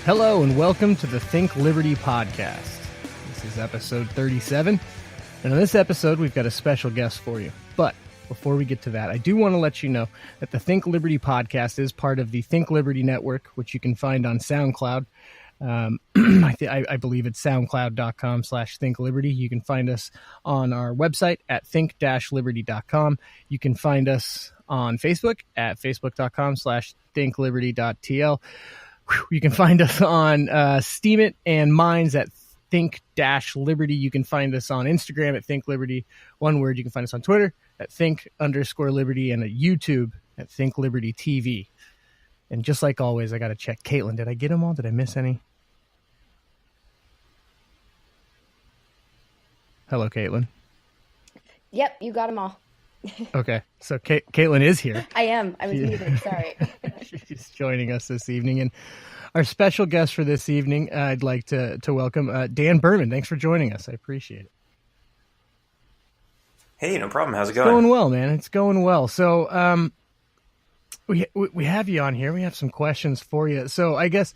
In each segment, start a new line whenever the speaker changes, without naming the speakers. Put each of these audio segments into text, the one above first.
Hello and welcome to the Think Liberty podcast. This is episode 37, and on this episode we've got a special guest for you. But before we get to that, I do want to let you know that the Think Liberty podcast is part of the Think Liberty network, which you can find on SoundCloud. I believe it's soundcloud.com/thinkliberty. You can find us on our website at think-liberty.com. You can find us on Facebook at facebook.com/thinkliberty.tl. You can find us on Steemit and Minds at think-liberty. You can find us on Instagram at thinkliberty. One word. You can find us on Twitter at think_liberty and at YouTube at thinkliberty TV. And just like always, I got to check. Caitlin, did I get them all? Did I miss any? Hello, Caitlin.
Yep, you got them all.
Okay, so Caitlin is here.
I am. I was muted. Sorry.
She's joining us this evening. And our special guest for this evening, I'd like to welcome Dan Behrman. Thanks for joining us. I appreciate it.
Hey, no problem. How's it going?
It's going well, man. It's going well. So we have you on here. We have some questions for you. So I guess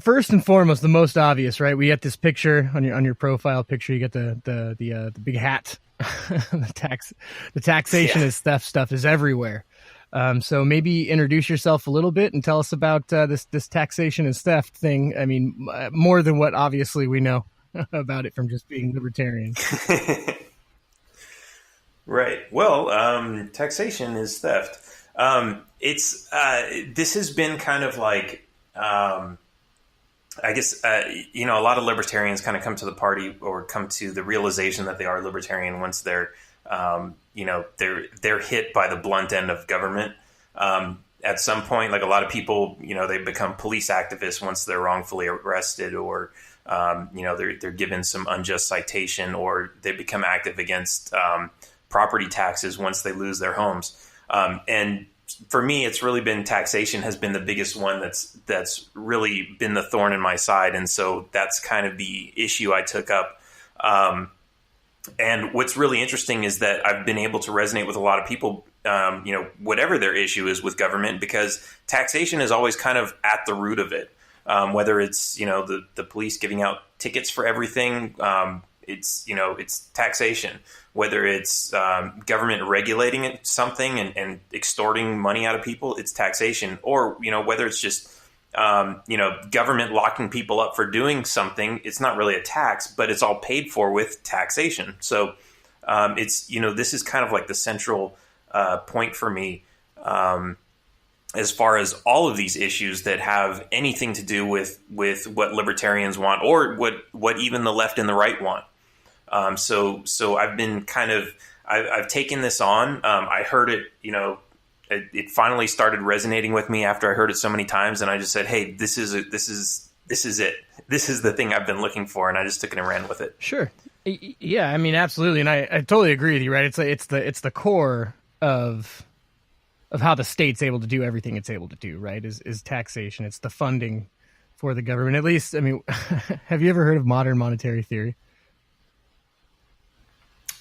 first and foremost, the most obvious, right? We got this picture on your profile picture. You get the big hat. the taxation is theft stuff is everywhere. So maybe introduce yourself a little bit and tell us about this taxation is theft thing. I mean, more than what obviously we know about it from just being libertarian.
Right. Well, taxation is theft. This has been kind of like, I guess, a lot of libertarians kind of come to the party or come to the realization that they are libertarian once they're hit by the blunt end of government. At some point, like a lot of people, they become police activists once they're wrongfully arrested or, they're given some unjust citation, or they become active against property taxes once they lose their homes. And for me, it's really been taxation has been the biggest one that's really been the thorn in my side. And so that's kind of the issue I took up. And what's really interesting is that I've been able to resonate with a lot of people, whatever their issue is with government, because taxation is always kind of at the root of it. Whether it's, the police giving out tickets for everything, it's taxation. Whether it's government regulating something and extorting money out of people, it's taxation. Or, whether it's just, government locking people up for doing something, it's not really a tax, but it's all paid for with taxation. So this is kind of like the central point for me as far as all of these issues that have anything to do with what libertarians want or what even the left and the right want. So I've been I've taken this on. I heard it, it finally started resonating with me after I heard it so many times. And I just said, hey, this is it. This is the thing I've been looking for. And I just took it and ran with it.
Sure. Yeah. I mean, absolutely. And I totally agree with you, right? It's the core of how the state's able to do everything it's able to do, right? Is taxation. It's the funding for the government. At least, I mean, have you ever heard of modern monetary theory?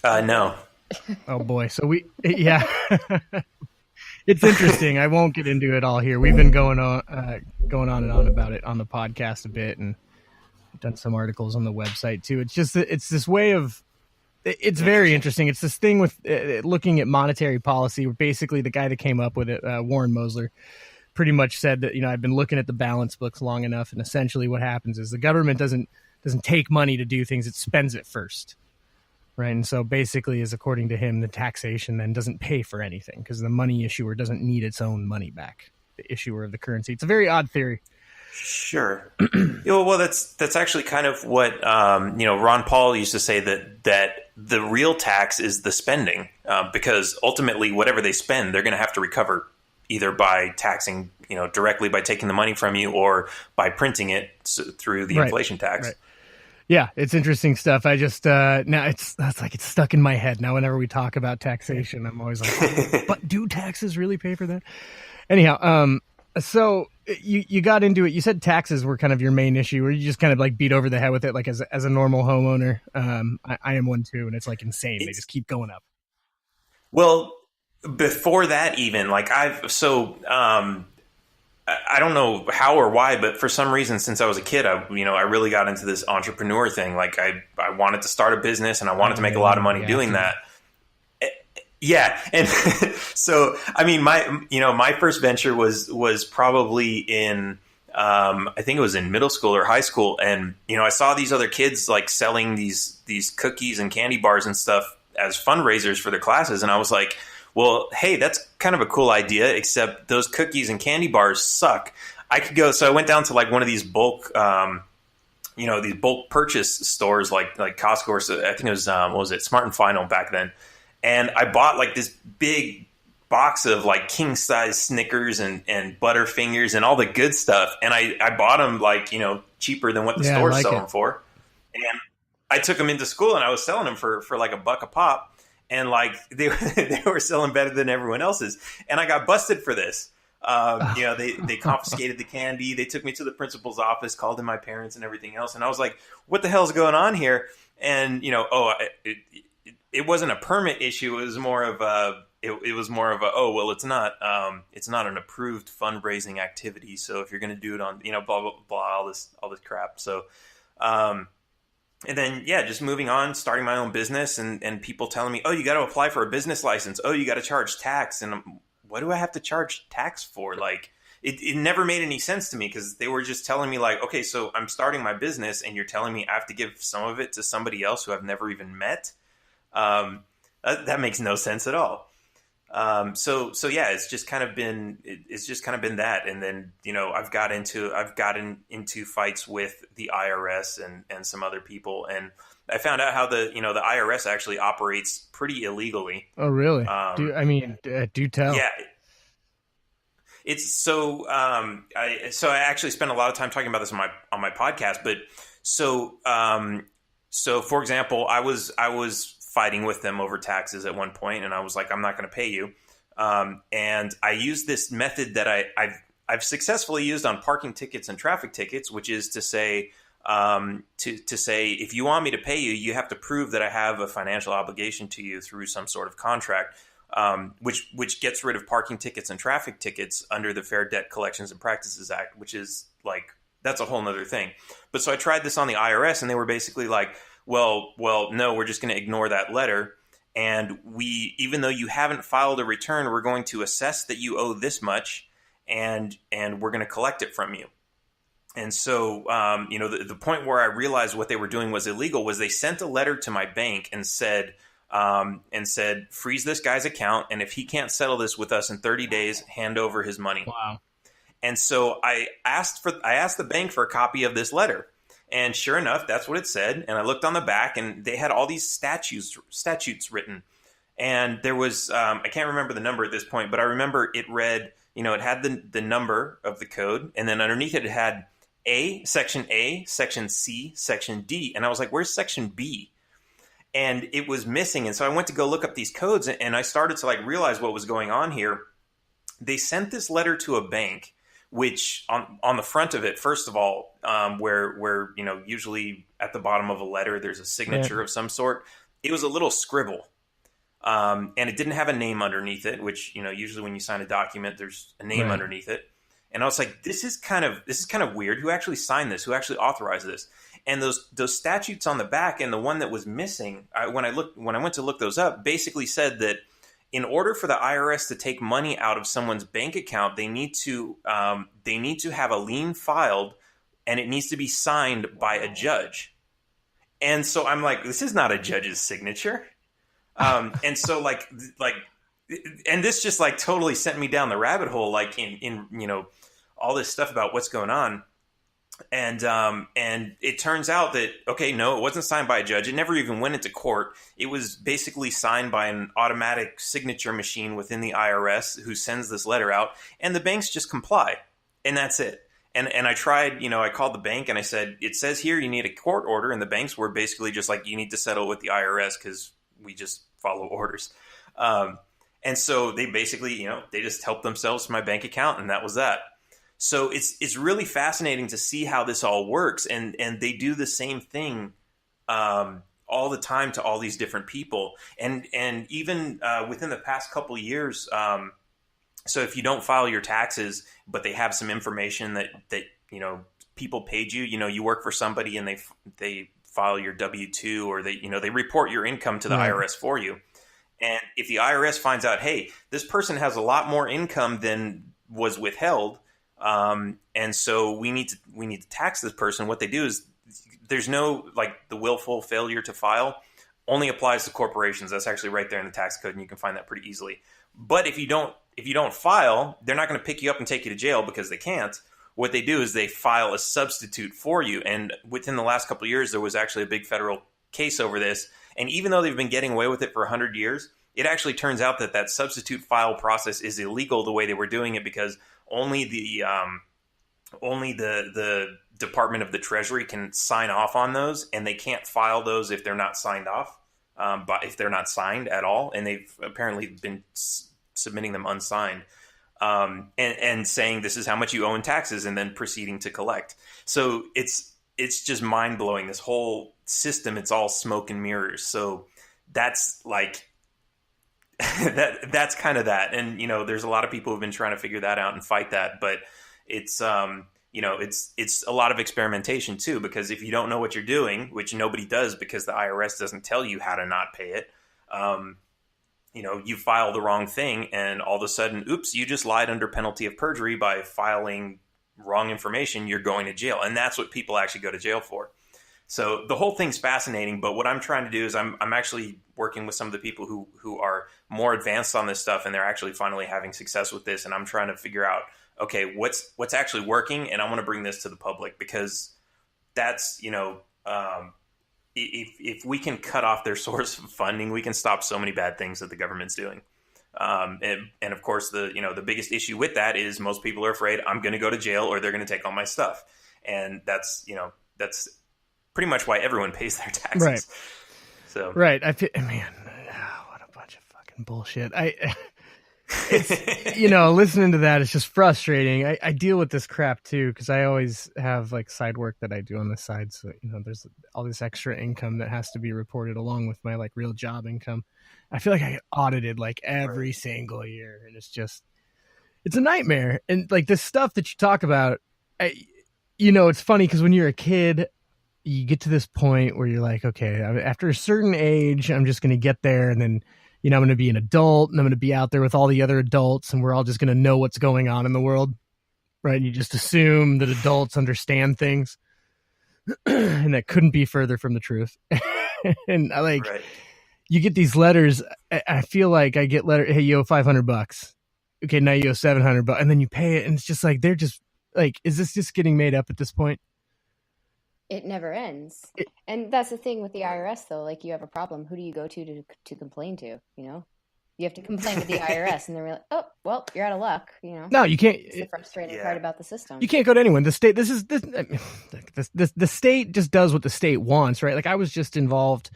No.
Oh boy. So yeah, it's interesting. I won't get into it all here. We've been going on and on about it on the podcast a bit, and done some articles on the website too. It's just, it's this way of, it's very interesting. It's this thing with looking at monetary policy, where basically the guy that came up with it, Warren Mosler, pretty much said that, I've been looking at the balance books long enough, and essentially what happens is the government doesn't take money to do things. It spends it first. Right. And so basically, is according to him, the taxation then doesn't pay for anything because the money issuer doesn't need its own money back, the issuer of the currency. It's a very odd theory.
Sure. Well, that's actually kind of what, Ron Paul used to say, that the real tax is the spending, because ultimately whatever they spend, they're going to have to recover either by taxing, directly by taking the money from you or by printing it through the inflation tax.
Right. Yeah, it's interesting stuff. I just now it's stuck in my head. Now, whenever we talk about taxation, I'm always like, but do taxes really pay for that? Anyhow, so you got into it. You said taxes were kind of your main issue, or you just kind of like beat over the head with it, like as a normal homeowner. I am one too, and it's like insane. They just keep going up.
Well, before that, even like I don't know how or why, but for some reason, since I was a kid, I really got into this entrepreneur thing. Like I wanted to start a business and I wanted to make a lot of money doing that. Yeah. And so, I mean, my first venture was probably in, I think it was in middle school or high school. And, I saw these other kids like selling these cookies and candy bars and stuff as fundraisers for their classes. And I was like, well, hey, that's kind of a cool idea, except those cookies and candy bars suck. So I went down to like one of these bulk, these bulk purchase stores like Costco, or I think it was, what was it, Smart and Final back then. And I bought like this big box of like king size Snickers and Butterfingers and all the good stuff. And I bought them like, cheaper than what the stores sell them for. And I took them into school and I was selling them for like $1 a pop. And like they were selling better than everyone else's, and I got busted for this. They confiscated the candy. They took me to the principal's office, called in my parents and everything else. And I was like, "What the hell's going on here?" And it wasn't a permit issue. It was more of a it's not an approved fundraising activity. So if you're going to do it on blah blah blah, all this crap. So. And then, just moving on, starting my own business and people telling me, oh, you got to apply for a business license. Oh, you got to charge tax. And what do I have to charge tax for? Like, it never made any sense to me because they were just telling me like, okay, so I'm starting my business and you're telling me I have to give some of it to somebody else who I've never even met. That makes no sense at all. It's just kind of been that. And then, I've gotten into fights with the IRS and some other people. And I found out how the IRS actually operates pretty illegally.
Oh, really? Do tell.
Yeah. It's so, I actually spent a lot of time talking about this on my podcast, but so for example, I was fighting with them over taxes at one point, and I was like, I'm not going to pay you. And I used this method that I've successfully used on parking tickets and traffic tickets, which is to say, if you want me to pay you, you have to prove that I have a financial obligation to you through some sort of contract, which gets rid of parking tickets and traffic tickets under the Fair Debt Collections and Practices Act, which is like, that's a whole nother thing. But so I tried this on the IRS, and they were basically like, well, no, we're just going to ignore that letter. And even though you haven't filed a return, we're going to assess that you owe this much, and we're going to collect it from you. And so, the point where I realized what they were doing was illegal was they sent a letter to my bank and said, freeze this guy's account, and if he can't settle this with us in 30 days, hand over his money.
Wow. And
so I asked the bank for a copy of this letter. And sure enough, that's what it said. And I looked on the back, and they had all these statutes written. And there was, I can't remember the number at this point, but I remember it read, it had the number of the code. And then underneath it had Section A, Section C, Section D. And I was like, where's Section B? And it was missing. And so I went to go look up these codes, and I started to like realize what was going on here. They sent this letter to a bank, which on the front of it, first of all, where usually at the bottom of a letter there's a signature of some sort. It was a little scribble, and it didn't have a name underneath it. Which usually when you sign a document, there's a name underneath it. And I was like, this is kind of weird. Who actually signed this? Who actually authorized this? And those statutes on the back, and the one that was missing, when I went to look those up, basically said that in order for the IRS to take money out of someone's bank account, they need to have a lien filed, and it needs to be signed by a judge. And so I'm like, this is not a judge's signature. And so and this just like totally sent me down the rabbit hole, like in all this stuff about what's going on. And it turns out that, okay, no, it wasn't signed by a judge. It never even went into court. It was basically signed by an automatic signature machine within the IRS who sends this letter out, and the banks just comply, and that's it. And I tried, I called the bank and I said, it says here you need a court order, and the banks were basically just like, you need to settle with the IRS because we just follow orders. And so they basically, they just helped themselves to my bank account, and that was that. So it's really fascinating to see how this all works, and they do the same thing all the time to all these different people, and even within the past couple of years, So if you don't file your taxes, but they have some information that people paid you, you work for somebody and they file your W-2, or they report your income to the IRS for you. And if the IRS finds out, hey, this person has a lot more income than was withheld, and so we need to tax this person, what they do is, there's no, like, the willful failure to file only applies to corporations. That's actually right there in the tax code, and you can find that pretty easily. But if you don't file, they're not going to pick you up and take you to jail, because they can't. What they do is they file a substitute for you. And within the last couple of years, there was actually a big federal case over this. And even though they've been getting away with it for 100 years, it actually turns out that substitute file process is illegal the way they were doing it, because only the Department of the Treasury can sign off on those, and they can't file those if they're not signed off, but if they're not signed at all. And they've apparently been submitting them unsigned, and saying this is how much you owe in taxes, and then proceeding to collect. So it's just mind blowing. This whole system, it's all smoke and mirrors. So that's like that's kind of that. And there's a lot of people who've been trying to figure that out and fight that, but it's it's a lot of experimentation too, because if you don't know what you're doing, which nobody does because the IRS doesn't tell you how to not pay it, you file the wrong thing, and all of a sudden, oops, you just lied under penalty of perjury by filing wrong information. You're going to jail. And that's what people actually go to jail for. So the whole thing's fascinating, but what I'm trying to do is I'm actually working with some of the people who are more advanced on this stuff, and they're actually finally having success with this. And I'm trying to figure out, okay, what's actually working, and I want to bring this to the public, because that's, if we can cut off their source of funding, we can stop so many bad things that the government's doing. And of course, the biggest issue with that is most people are afraid I'm going to go to jail or they're going to take all my stuff. And that's pretty much why everyone pays their taxes.
Right.
So,
right. Man, what a bunch of fucking bullshit. Listening to that, it's just frustrating. I deal with this crap too, because I always have like side work that I do on the side. So, there's all this extra income that has to be reported along with my like real job income. I feel like I get audited like every single year, and it's a nightmare. And like this stuff that you talk about, it's funny because when you're a kid, you get to this point where you're like, okay, after a certain age, I'm just going to get there, and then I'm going to be an adult, and I'm going to be out there with all the other adults, and we're all just going to know what's going on in the world, right? And you just assume that adults understand things, and that couldn't be further from the truth. And right. You get these letters. I feel like I get hey, you owe $500. Okay, now you owe $700, and then you pay it, and it's just like they're just like, is this just getting made up at this point?
It never ends. And that's the thing with the IRS, though. Like, you have a problem, who do you go to complain to? You have to complain to the IRS, and they're like, oh, well, you're out of luck.
No, you can't.
It's the frustrating part about the system.
You can't go to anyone. The state. The state just does what the state wants, right? Like, I was just involved,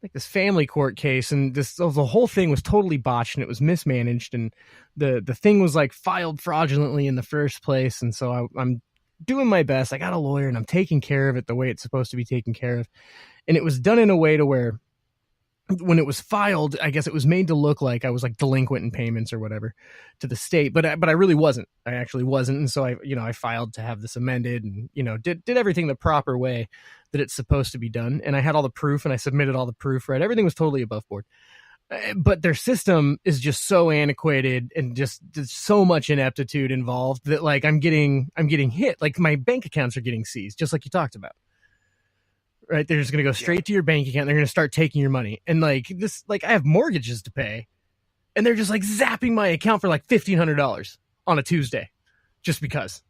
like this family court case, and the whole thing was totally botched, and it was mismanaged, and the thing was like filed fraudulently in the first place, and so I'm doing my best. I got a lawyer, and I'm taking care of it the way it's supposed to be taken care of. And it was done in a way to where when it was filed, I guess it was made to look like I was like delinquent in payments or whatever to the state, but I really wasn't. I actually wasn't. And so I filed to have this amended, and, did everything the proper way that it's supposed to be done. And I had all the proof, and I submitted all the proof, right? Everything was totally above board. But their system is just so antiquated, and just there's so much ineptitude involved that like I'm getting hit. Like my bank accounts are getting seized, just like you talked about. Right? They're just going to go straight to your bank account. They're going to start taking your money. And like this, like I have mortgages to pay, and they're just like zapping my account for like $1,500 on a Tuesday, just because.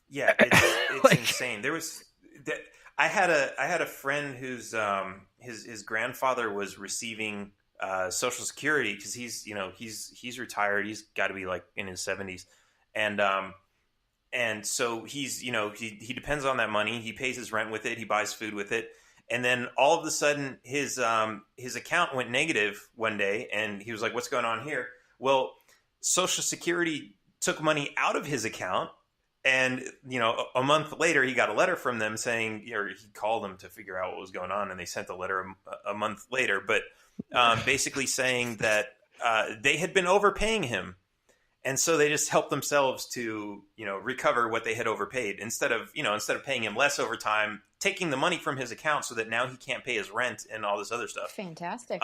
Yeah, it's like, insane. There was I had a friend whose his grandfather was receiving Social Security, because he's retired. He's got to be like in his 70s, and so he's he depends on that money. He pays his rent with it. He buys food with it, and then all of a sudden his account went negative one day, and he was like, "What's going on here?" Well, Social Security took money out of his account. And, a month later, he got a letter from them saying, or he called them to figure out what was going on, and they sent the letter a month later, but basically saying that they had been overpaying him. And so they just helped themselves to, recover what they had overpaid instead of paying him less over time, taking the money from his account so that now he can't pay his rent and all this other stuff.
Fantastic.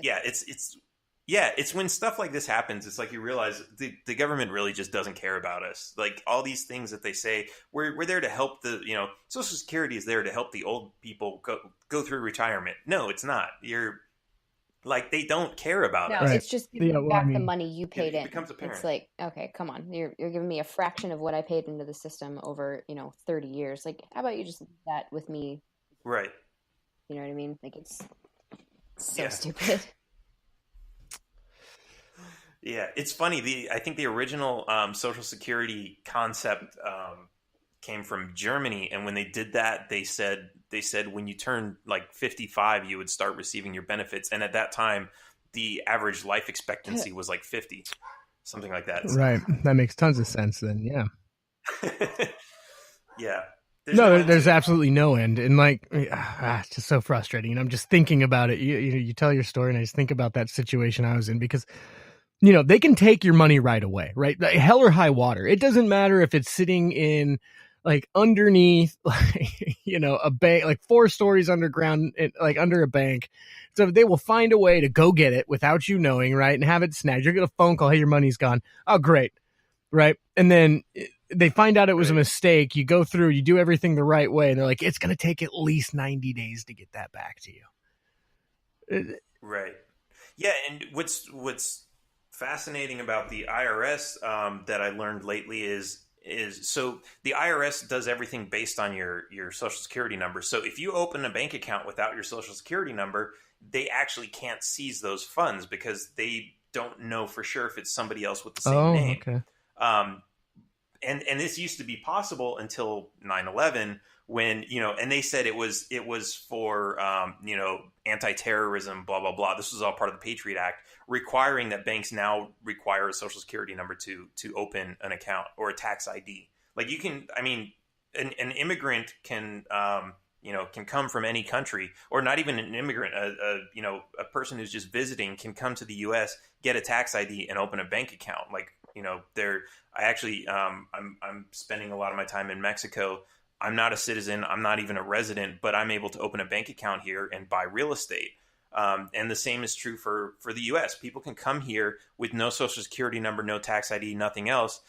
It's when stuff like this happens, it's like you realize the government really just doesn't care about us. Like all these things that they say, we're there to help Social Security is there to help the old people go through retirement. No, it's not. They don't care about us.
No, it's just giving back the money you paid in.
It becomes apparent.
It's like, okay, come on. You're giving me a fraction of what I paid into the system over, 30 years. Like, how about you just leave that with me?
Right.
You know what I mean? Like, it's so stupid.
Yeah, it's funny. I think the original Social Security concept came from Germany, and when they did that, they said when you turn like 55, you would start receiving your benefits, and at that time, the average life expectancy was like 50, something like that.
Right, that makes tons of sense. Then, yeah,
yeah.
There's absolutely no end, and it's just so frustrating. And I'm just thinking about it. You tell your story, and I just think about that situation I was in because. They can take your money right away, right? Hell or high water. It doesn't matter if it's sitting in underneath, a bank, 4 stories underground, under a bank. So they will find a way to go get it without you knowing, right? And have it snagged. You'll get a phone call. Hey, your money's gone. Oh, great. Right. And then they find out it was a mistake. You go through, you do everything the right way. And they're like, it's going to take at least 90 days to get that back to you.
Right. Yeah. And what's fascinating about the IRS that I learned lately is so the IRS does everything based on your Social Security number. So if you open a bank account without your Social Security number, they actually can't seize those funds because they don't know for sure if it's somebody else with the same name.
Okay.
And this used to be possible until 9/11 when, and they said it was for, anti-terrorism, blah, blah, blah. This was all part of the Patriot Act, requiring that banks now require a Social Security number to open an account or a tax ID. Like an immigrant can come from any country, or not even an immigrant, a person who's just visiting can come to the U.S., get a tax ID and open a bank account. I'm spending a lot of my time in Mexico. I'm not a citizen. I'm not even a resident, but I'm able to open a bank account here and buy real estate. And the same is true for the U.S. People can come here with no Social Security number, no tax ID, nothing else.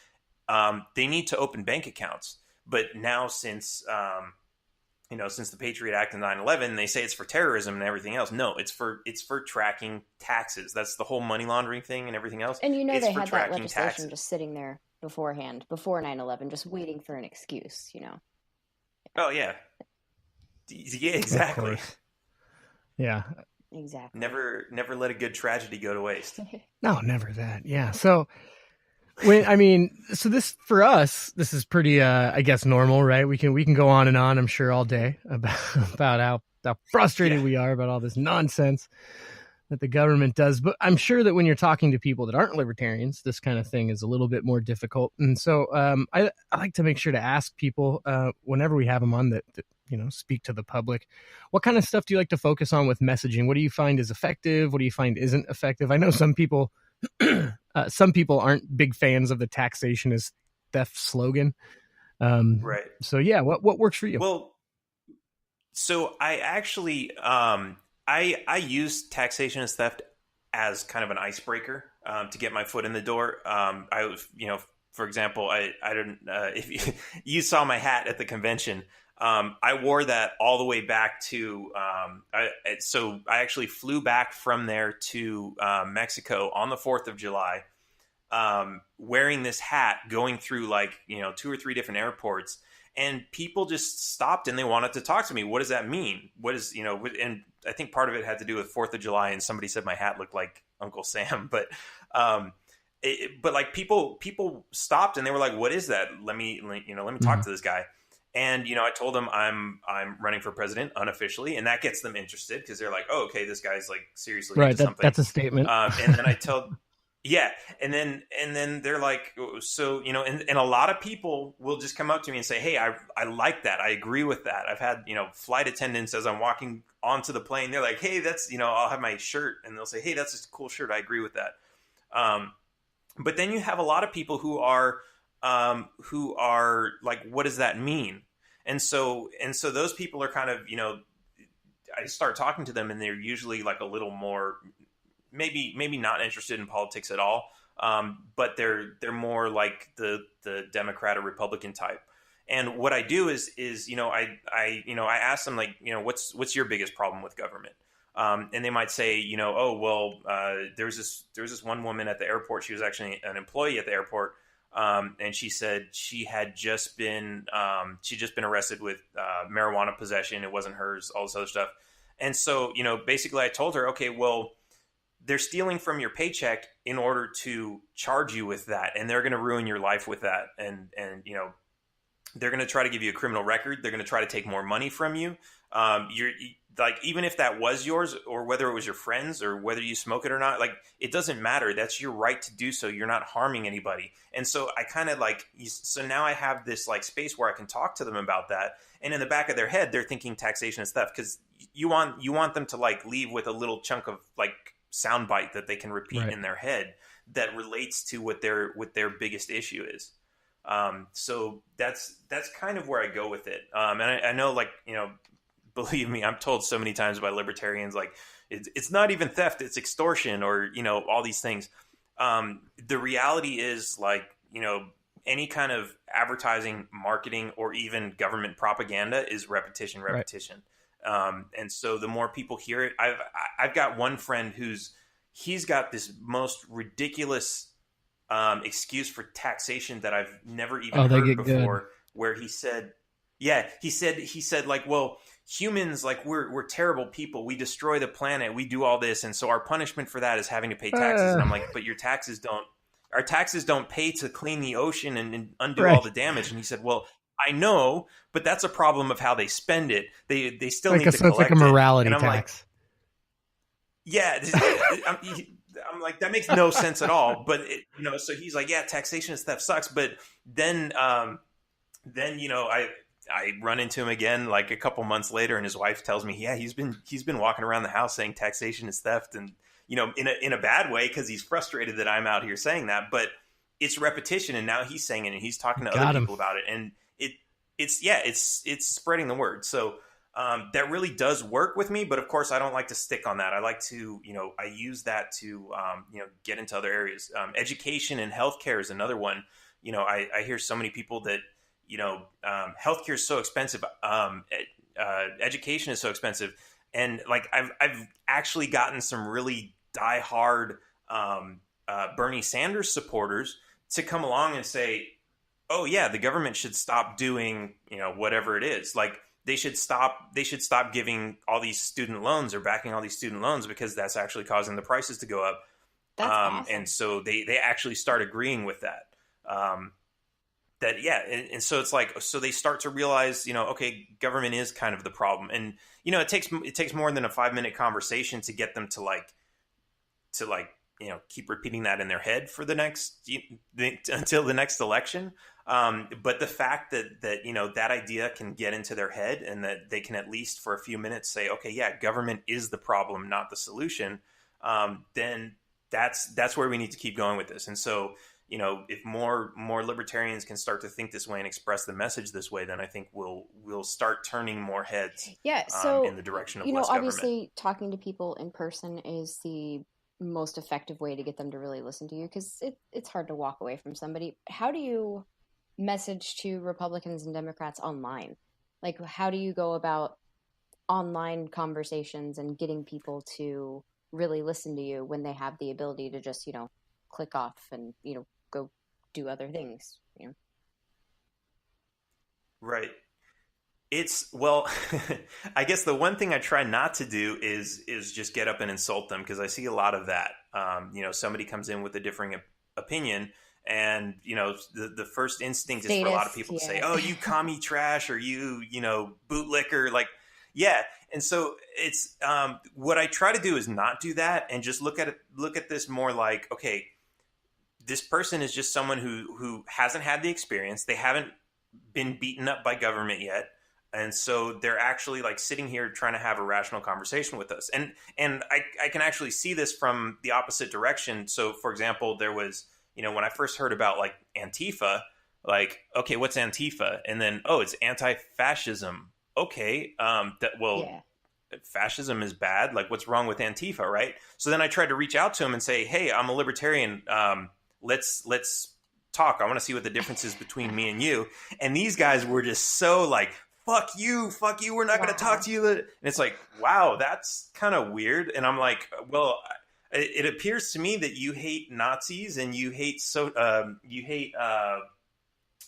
They need to open bank accounts. But now since the Patriot Act and 9/11, they say it's for terrorism and everything else. No, it's for tracking taxes. That's the whole money laundering thing and everything else.
And they had that legislation just sitting there beforehand, before 9/11, just waiting for an excuse,
Oh, yeah. Yeah, exactly.
Yeah.
Exactly.
Never let a good tragedy go to waste.
No, never that. Yeah. So so this, for us, this is pretty, I guess, normal, right? We can go on and on, I'm sure, all day about how frustrated we are about all this nonsense that the government does. But I'm sure that when you're talking to people that aren't libertarians, this kind of thing is a little bit more difficult. And so I like to make sure to ask people whenever we have them on that speak to the public, what kind of stuff do you like to focus on with messaging? What do you find is effective? What do you find isn't effective? I know some people aren't big fans of the taxation is theft slogan.
Right.
So yeah, what works for you?
Well, so I actually, I use taxation as theft as kind of an icebreaker to get my foot in the door. For example, I didn't, if you saw my hat at the convention, I wore that all the way back to, so I actually flew back from there to Mexico on the 4th of July, wearing this hat, going through 2 or 3 different airports, and people just stopped and they wanted to talk to me. What does that mean? What is, and I think part of it had to do with 4th of July, and somebody said my hat looked like Uncle Sam, but people stopped and they were like, what is that? Let me talk to this guy. And, I told them I'm running for president unofficially, and that gets them interested because they're like, oh, okay, this guy's seriously into something.
That's a statement.
And then I Yeah. And then they're like, so, and a lot of people will just come up to me and say, hey, I like that. I agree with that. I've had, flight attendants as I'm walking onto the plane. They're like, hey, that's, I'll have my shirt and they'll say, hey, that's a cool shirt. I agree with that. But then you have a lot of people who are like, what does that mean? And so those people are kind of, I start talking to them and they're usually like a little more, maybe not interested in politics at all. But they're more like the Democrat or Republican type. And what I do is I ask them, like, what's your biggest problem with government? And they might say, oh, well, there's this one woman at the airport. She was actually an employee at the airport. And she said she had just been arrested with marijuana possession. It wasn't hers, all this other stuff. And so, basically I told her, okay, well, they're stealing from your paycheck in order to charge you with that. And they're going to ruin your life with that. And they're going to try to give you a criminal record. They're going to try to take more money from you. You're like, even if that was yours, or whether it was your friends, or whether you smoke it or not, like, it doesn't matter. That's your right to do so. You're not harming anybody. And so I kind of like, so now I have this like space where I can talk to them about that. And in the back of their head, they're thinking taxation is theft, because you want them to like leave with a little chunk of like soundbite that they can repeat in their head that relates to what their biggest issue is. So that's kind of where I go with it. And I know, like, believe me, I'm told so many times by libertarians, like, it's not even theft, it's extortion, or, all these things. The reality is, like, any kind of advertising, marketing, or even government propaganda is repetition. Right. And so the more people hear it, I've got one friend he's got this most ridiculous excuse for taxation that I've never even heard before. Good. Where he said, like, well, humans, like, we're terrible people. We destroy the planet. We do all this. And so our punishment for that is having to pay taxes. And I'm like, but our taxes don't pay to clean the ocean and undo all the damage. And he said, well, I know, but that's a problem of how they spend it. They still need to collect it.
It's like a morality tax.
Like, yeah. I'm like, that makes no sense at all. But so he's like, yeah, taxation and theft sucks. But then I run into him again like a couple months later, and his wife tells me, yeah, he's been walking around the house saying taxation is theft, and in a bad way, because he's frustrated that I'm out here saying that. But it's repetition, and now he's saying it, and he's talking to other people about it, and it's spreading the word. So that really does work with me. But of course, I don't like to stick on that. I like to, I use that to get into other areas. Education and healthcare is another one. I hear so many people that healthcare is so expensive. Education is so expensive. And like, I've actually gotten some really diehard Bernie Sanders supporters to come along and say, oh yeah, the government should stop doing, whatever it is. Like, they should stop giving all these student loans or backing all these student loans, because that's actually causing the prices to go up.
That's awesome.
And so they actually start agreeing with that. And so it's like, so they start to realize, okay, government is kind of the problem. And, it takes more than a 5-minute conversation to get them to keep repeating that in their head for until the next election. But the fact that that idea can get into their head, and that they can, at least for a few minutes, say, okay, yeah, government is the problem, not the solution. Then that's where we need to keep going with this. And so, if more libertarians can start to think this way and express the message this way, then I think we'll start turning more heads in the direction of less government.
Obviously talking to people in person is the most effective way to get them to really listen to you, because it's hard to walk away from somebody. How do you message to Republicans and Democrats online? Like, how do you go about online conversations and getting people to really listen to you when they have the ability to just, click off and, go do other things,
Right. Well, I guess the one thing I try not to do is just get up and insult them, because I see a lot of that. Somebody comes in with a differing opinion, and the first instinct is for a lot of people to say, "Oh, you commie trash," or you bootlicker, like, yeah. And so it's what I try to do is not do that, and just look at this more like, okay, this person is just someone who hasn't had the experience. They haven't been beaten up by government yet. And so they're actually like sitting here trying to have a rational conversation with us. And I can actually see this from the opposite direction. So, for example, there was, when I first heard about like Antifa, like, okay, what's Antifa? And then, oh, it's anti-fascism. Okay. Fascism is bad. Like, what's wrong with Antifa, right? So then I tried to reach out to him and say, hey, I'm a libertarian. Let's talk. I want to see what the difference is between me and you. And these guys were just so like, fuck you, we're not going to talk to you. And it's like, wow, that's kind of weird. And I'm like, well, it appears to me that you hate Nazis and you hate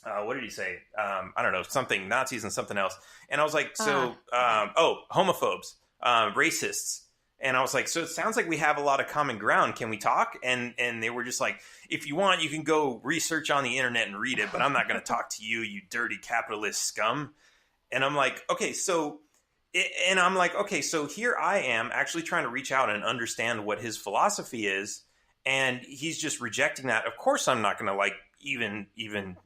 what did he say? I don't know, something Nazis and something else. And I was like, homophobes, racists. And I was like, so it sounds like we have a lot of common ground. Can we talk? And they were just like, if you want, you can go research on the internet and read it, but I'm not going to talk to you, you dirty capitalist scum. And I'm like, okay, so here I am actually trying to reach out and understand what his philosophy is. And he's just rejecting that. Of course, I'm not going to like even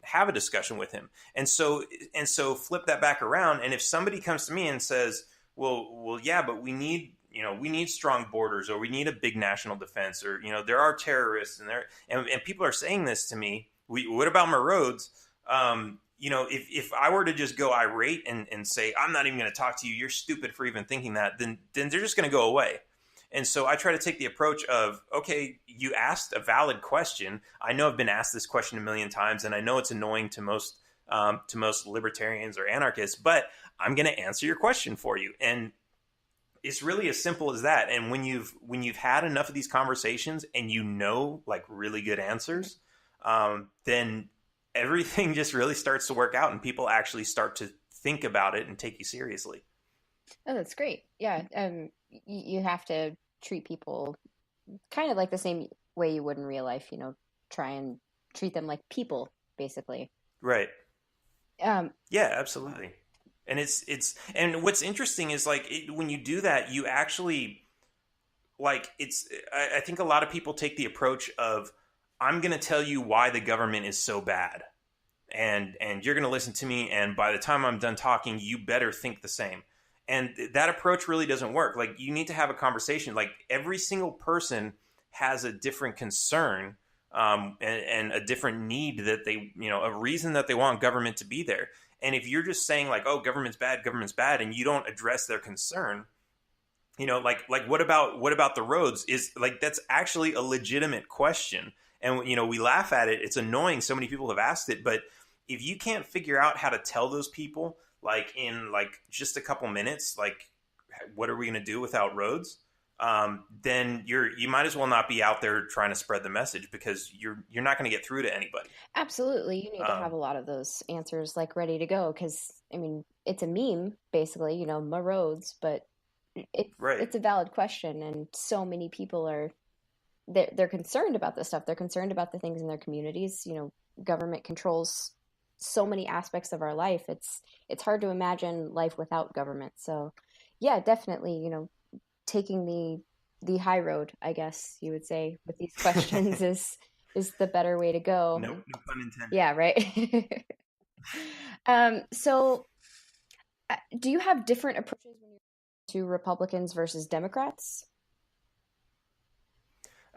have a discussion with him. And so flip that back around. And if somebody comes to me and says, well, yeah, but we need strong borders, or we need a big national defense, or, there are terrorists and people are saying this to me. What about my roads? If I were to just go irate and say, I'm not even going to talk to you, you're stupid for even thinking that, then they're just going to go away. And so I try to take the approach of, okay, you asked a valid question. I know I've been asked this question a million times, and I know it's annoying to most libertarians or anarchists, but I'm going to answer your question for you. And it's really as simple as that. And when you've had enough of these conversations and like really good answers, then everything just really starts to work out, and people actually start to think about it and take you seriously.
Oh, that's great. Yeah. You have to treat people kind of like the same way you would in real life, try and treat them like people, basically.
Right. Yeah, absolutely. And and what's interesting is like when you do that, you actually like I think a lot of people take the approach of, I'm going to tell you why the government is so bad, and you're going to listen to me, and by the time I'm done talking, you better think the same. And that approach really doesn't work. Like, you need to have a conversation. Like, every single person has a different concern and a different need that they, a reason that they want government to be there. And if you're just saying like, oh, government's bad, and you don't address their concern, like what about the roads? Is like, that's actually a legitimate question. And, we laugh at it. It's annoying. So many people have asked it. But if you can't figure out how to tell those people, like in like just a couple minutes, like, what are we going to do without roads? Then you might as well not be out there trying to spread the message, because you're not going to get through to anybody.
Absolutely. You need to have a lot of those answers like ready to go. Cause I mean, it's a meme basically, my roads, but it's a valid question. And so many people they're concerned about this stuff. They're concerned about the things in their communities. Government controls so many aspects of our life. It's hard to imagine life without government. So yeah, definitely, taking the high road, I guess you would say, with these questions is the better way to go.
No pun intended.
Yeah, right. So do you have different approaches when you're to Republicans versus Democrats?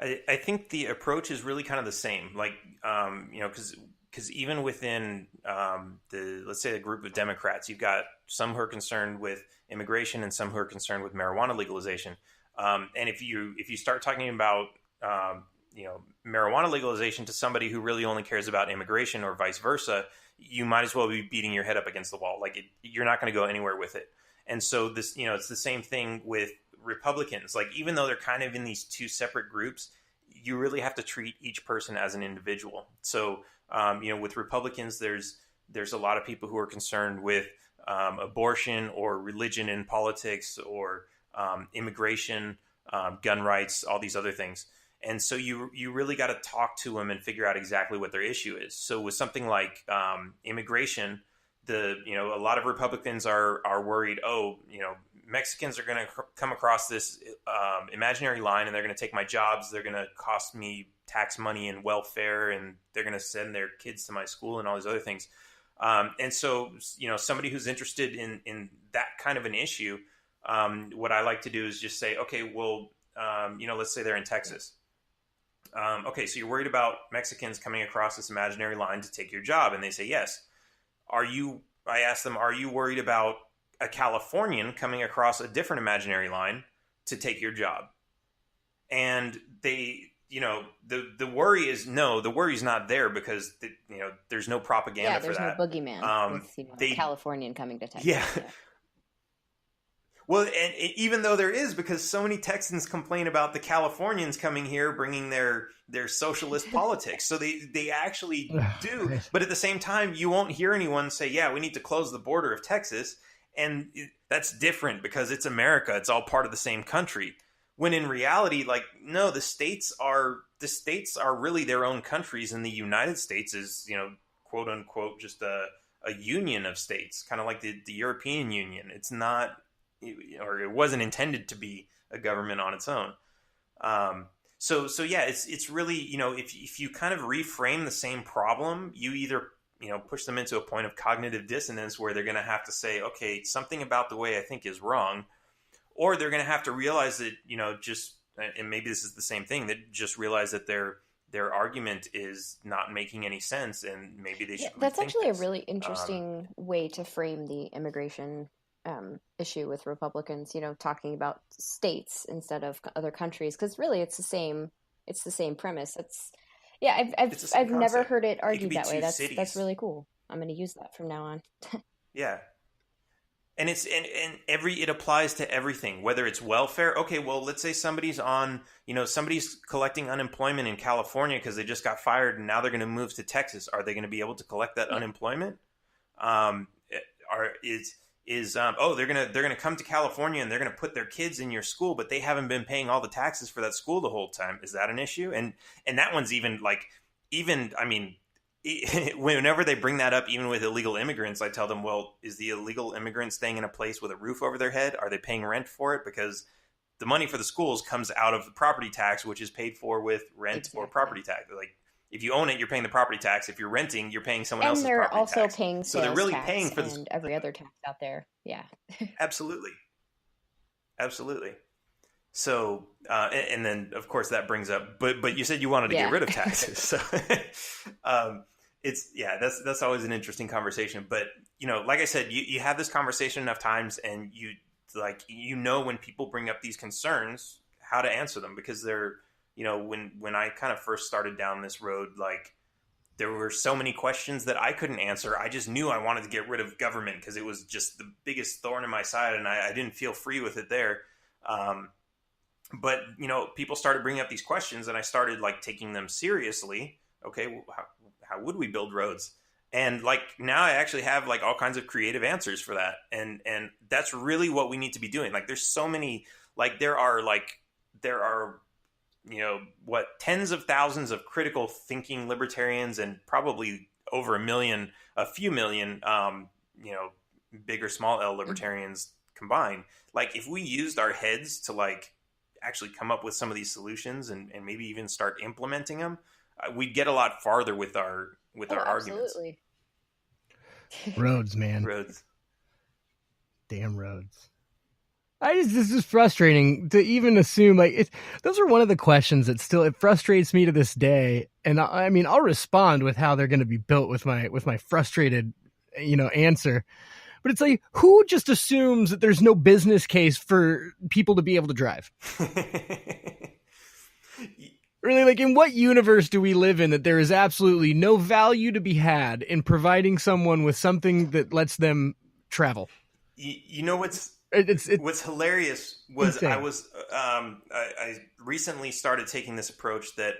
I think the approach is really kind of the same. Like, because even within let's say a group of Democrats, you've got some who are concerned with immigration and some who are concerned with marijuana legalization. And if you start talking about marijuana legalization to somebody who really only cares about immigration, or vice versa, you might as well be beating your head up against the wall. Like, you're not going to go anywhere with it. And so this, it's the same thing with Republicans. Like, even though they're kind of in these two separate groups, you really have to treat each person as an individual. So, with Republicans, there's a lot of people who are concerned with abortion or religion in politics, or immigration, gun rights, all these other things. And so you really got to talk to them and figure out exactly what their issue is. So with something like immigration, a lot of Republicans are worried, Mexicans are going to come across this imaginary line, and they're going to take my jobs. They're going to cost me tax money and welfare, and they're going to send their kids to my school and all these other things. And so, somebody who's interested in that kind of an issue, what I like to do is just say, okay, well, let's say they're in Texas. Okay, so you're worried about Mexicans coming across this imaginary line to take your job, and they say yes. I ask them, are you worried about a Californian coming across a different imaginary line to take your job? And they, the worry is no, the worry's not there because there's no propaganda for that.
Yeah, there's no boogeyman with a Californian coming to Texas.
Yeah. Well, and even though there is, because so many Texans complain about the Californians coming here, bringing their socialist politics. So they actually do. But at the same time, you won't hear anyone say, yeah, we need to close the border of Texas. And that's different because it's America. It's all part of the same country. When in reality, no, the states are really their own countries. And the United States is, quote unquote, just a union of states, kind of like the European Union. It's not, or it wasn't intended to be a government on its own. So yeah, it's really, if you kind of reframe the same problem, you either, push them into a point of cognitive dissonance where they're going to have to say, okay, something about the way I think is wrong, or they're going to have to realize that, and maybe this is the same thing, that just realize that their argument is not making any sense, and maybe they should.
That's actually a really interesting way to frame the immigration issue with Republicans, talking about states instead of other countries, because really it's the same premise. I've never heard it argued that way. That's really cool. I'm going to use that from now on.
Yeah. And it applies to everything, whether it's welfare. Okay, well, let's say somebody's collecting unemployment in California because they just got fired and now they're going to move to Texas. Are they going to be able to collect that unemployment? They're gonna come to California and they're gonna put their kids in your school, but they haven't been paying all the taxes for that school the whole time. Is that an issue? And that one's whenever they bring that up, even with illegal immigrants, I tell them, well, is the illegal immigrant staying in a place with a roof over their head? Are they paying rent for it? Because the money for the schools comes out of the property tax, which is paid for with rent or property tax. If you own it, you're paying the property tax. If you're renting, you're paying someone else's property tax. And
they're also paying sales
so they're really
tax
paying for
and every other tax out there. Yeah.
Absolutely. So, and then of course that brings up, but you said you wanted to get rid of taxes. So, that's always an interesting conversation. But, like I said, you have this conversation enough times and when people bring up these concerns, how to answer them, because they're, when I kind of first started down this road, there were so many questions that I couldn't answer. I just knew I wanted to get rid of government because it was just the biggest thorn in my side, and I didn't feel free with it there. But people started bringing up these questions, and I started taking them seriously. Okay, well, how would we build roads? And now I actually have all kinds of creative answers for that, and that's really what we need to be doing. There's so many there are tens of thousands of critical thinking libertarians, and probably over a few million, big or small L libertarians combined. If we used our heads to actually come up with some of these solutions and maybe even start implementing them, we'd get a lot farther with our arguments.
Absolutely.
Roads, man.
Roads.
Damn roads. This is frustrating to even assume those are one of the questions that it frustrates me to this day. And I'll respond with how they're going to be built with my frustrated, answer. But it's who just assumes that there's no business case for people to be able to drive? Really, in what universe do we live in that there is absolutely no value to be had in providing someone with something that lets them travel?
What's hilarious was
insane.
I recently started taking this approach that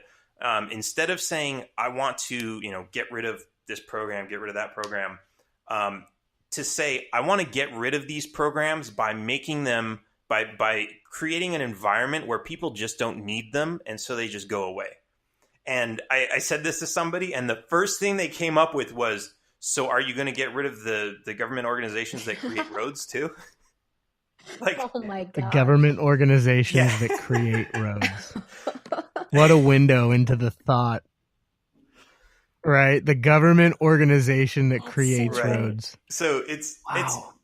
instead of saying I want to get rid of this program, get rid of that program, to say I want to get rid of these programs by making them by creating an environment where people just don't need them, and so they just go away. And I said this to somebody, and the first thing they came up with was, so are you going to get rid of the government organizations that create roads too? Like,
Oh my
The
god.
government organizations
Yeah.
that create roads. What a window into the thought. Right? The government organization that
That's
creates
so great.
roads.
so it's
Wow.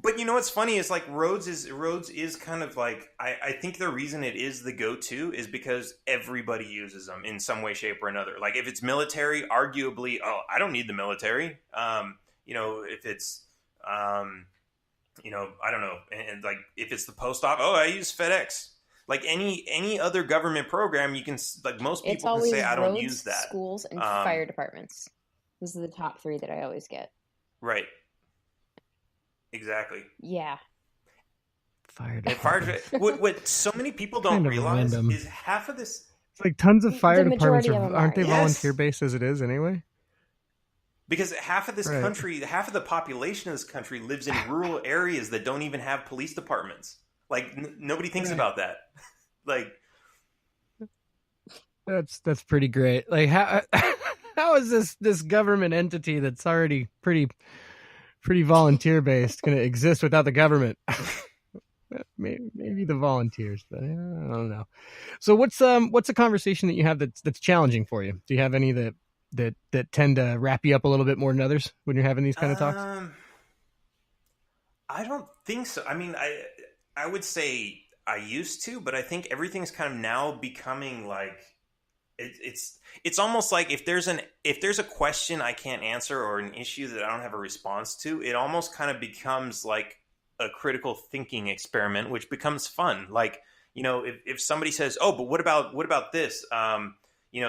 but you know what's funny is like roads is kind of like I think the reason it is the go-to is because everybody uses them in some way, shape, or another. Like if it's military, arguably, oh, I don't need the military. If it's I don't know, and like if it's the post office, oh, I use FedEx. Like any other government program, you can like most
It's
people can
always
say I don't
roads,
use that.
schools, and
Um,
fire departments. These are the top 3 that I always get.
right, exactly.
Yeah.
Fire
And fire,
departments.
what so many people don't
Kind of
realize
random.
is half of this.
It's like tons of fire
The
departments
majority of them
aren't they
are,
Yes.
volunteer based as it is anyway?
Because half of this
Right.
country, half of the population of this country lives in rural areas that don't even have police departments. Like nobody thinks
Right.
about that. Like
That's pretty great. Like how is this government entity that's already pretty volunteer based going to exist without the government? Maybe the volunteers, but I don't know. So what's a conversation that you have that's challenging for you? Do you have any that tend to wrap you up a little bit more than others when you're having these kind of talks?
I don't think so. I mean, I would say I used to, but I think everything's kind of now becoming like it's almost like if there's a question I can't answer or an issue that I don't have a response to, it almost kind of becomes like a critical thinking experiment, which becomes fun. Like, if somebody says, "Oh, but what about this?"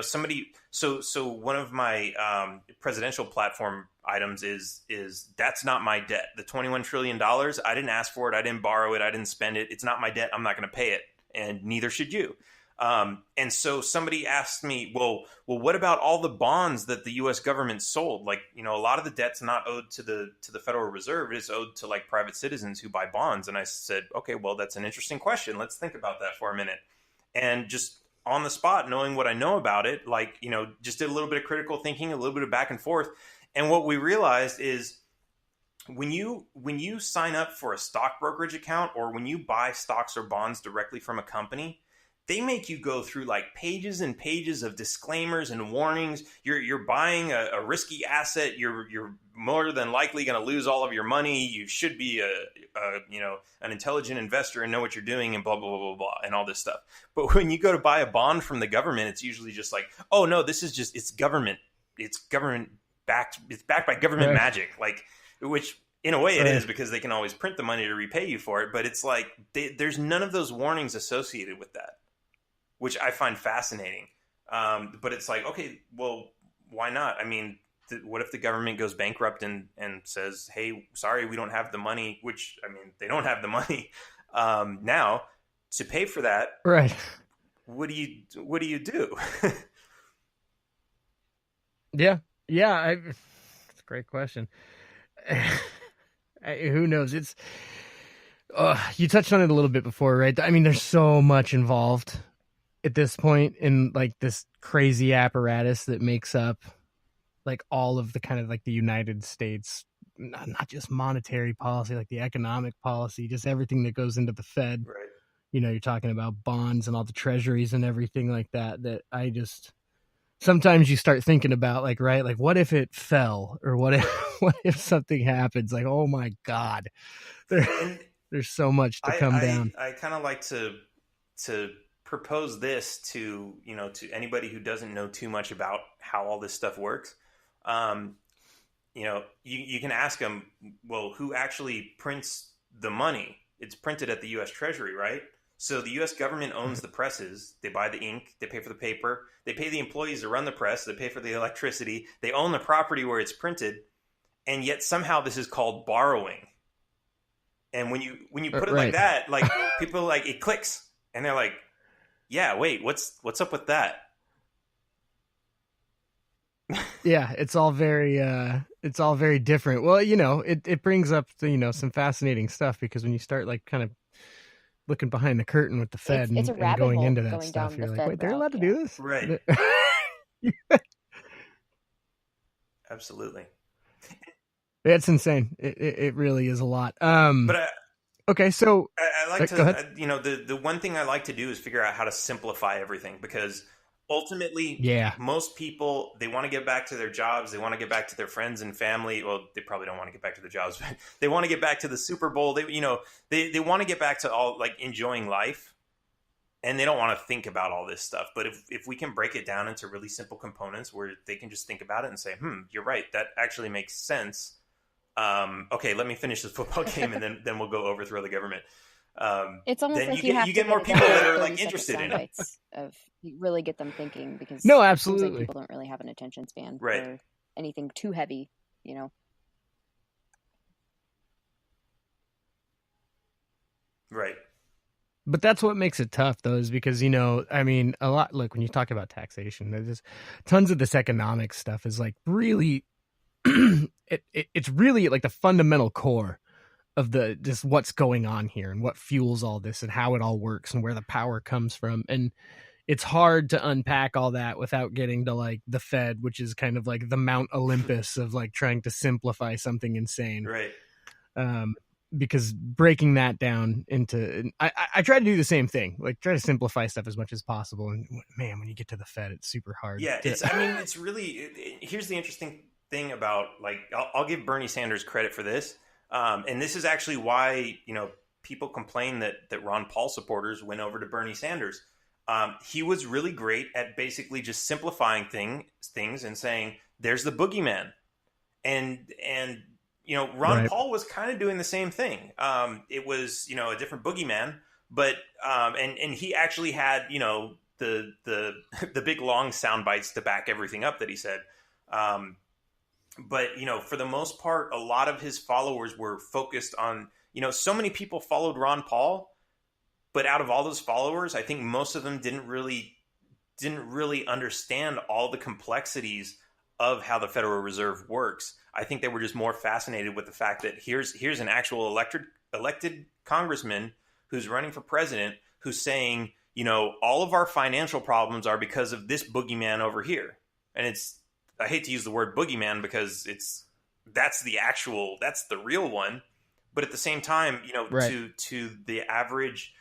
Somebody. So one of my presidential platform items is that's not my debt. The $21 trillion. I didn't ask for it. I didn't borrow it. I didn't spend it. It's not my debt. I'm not going to pay it, and neither should you. And so somebody asked me, well, what about all the bonds that the U.S. government sold? Like, a lot of the debt's not owed to the Federal Reserve. It is owed to like private citizens who buy bonds. And I said, okay, well, that's an interesting question. Let's think about that for a minute. And just on the spot, knowing what I know about it, like, just did a little bit of critical thinking, a little bit of back and forth. And what we realized is when you sign up for a stock brokerage account or when you buy stocks or bonds directly from a company, they make you go through like pages and pages of disclaimers and warnings. You're buying a risky asset. You're more than likely going to lose all of your money. You should be an intelligent investor and know what you're doing and blah, blah, blah, blah, blah, and all this stuff. But when you go to buy a bond from the government, it's usually just like, oh no, it's government. It's government backed. It's backed by government magic. Like, which in a way it is because they can always print the money to repay you for it. But it's like, there's none of those warnings associated with that, which I find fascinating. But it's like, okay, well, why not? I mean, what if the government goes bankrupt and says, hey, sorry, we don't have the money, which, I mean, they don't have the money now to pay for that.
Right.
What do you do?
Yeah. It's a great question. Who knows? It's you touched on it a little bit before, right? I mean, there's so much involved at this point in like this crazy apparatus that makes up like all of the kind of like the United States, not just monetary policy, like the economic policy, just everything that goes into the Fed.
Right.
You're talking about bonds and all the treasuries and everything like that I just sometimes you start thinking about like, right, like what if it fell or what if something happens? Like, oh my God, there's so much to come down.
I kind of like to propose this to anybody who doesn't know too much about how all this stuff works. You can ask them, well, who actually prints the money? It's printed at the U.S. Treasury, right? So the U.S. government owns the presses. They buy the ink. They pay for the paper. They pay the employees to run the press. They pay for the electricity. They own the property where it's printed. And yet somehow this is called borrowing. And when you put it like that, like people like it clicks and they're like, yeah, wait, what's up with that?
Yeah, it's all very different. Well, it brings up some fascinating stuff because when you start like kind of looking behind the curtain with the Fed
it's a
and
rabbit
going
hole
into that
going
stuff,
down
you're
the
like,
Fed
wait, they're
route,
allowed to do this?
Right. Absolutely.
It's insane. It really is a lot.
But
Okay, so
I like
go ahead.
the one thing I like to do is figure out how to simplify everything, because ultimately,
Yeah.
most people, they want to get back to their jobs, they want to get back to their friends and family. Well, they probably don't want to get back to their jobs, but they want to get back to the Super Bowl. They want to get back to all, like, enjoying life, and they don't want to think about all this stuff. But if we can break it down into really simple components where they can just think about it and say, you're right, that actually makes sense. Okay, let me finish this football game, and then we'll go overthrow the government.
It's almost
then
like
you get more people that are, like, interested in it.
Of really get them thinking, because
No,
it seems like
absolutely.
people don't really have an attention span
Right.
for anything too heavy,
Right.
But that's what makes it tough, though, is because, I mean, a lot, look, when you talk about taxation, there's tons of this economic stuff is, like, really, it's really, like, the fundamental core of just what's going on here and what fuels all this and how it all works and where the power comes from. And it's hard to unpack all that without getting to, like, the Fed, which is kind of like the Mount Olympus of, like, trying to simplify something insane.
Right.
Because breaking that down into, I try to do the same thing, like try to simplify stuff as much as possible. And man, when you get to the Fed, it's super hard.
Yeah, it's really, here's the interesting thing about, like, I'll give Bernie Sanders credit for this. And this is actually why, people complain that Ron Paul supporters went over to Bernie Sanders. He was really great at basically just simplifying things and saying, there's the boogeyman. And Ron
Right.
Paul was kind of doing the same thing. It was, a different boogeyman, but, and he actually had, the big long sound bites to back everything up that he said. But, for the most part, a lot of his followers were focused on, so many people followed Ron Paul, but out of all those followers, I think most of them didn't really understand all the complexities of how the Federal Reserve works. I think they were just more fascinated with the fact that here's an actual elected congressman who's running for president, who's saying, all of our financial problems are because of this boogeyman over here. And I hate to use the word boogeyman because that's the real one. But at the same time,
Right.
to the average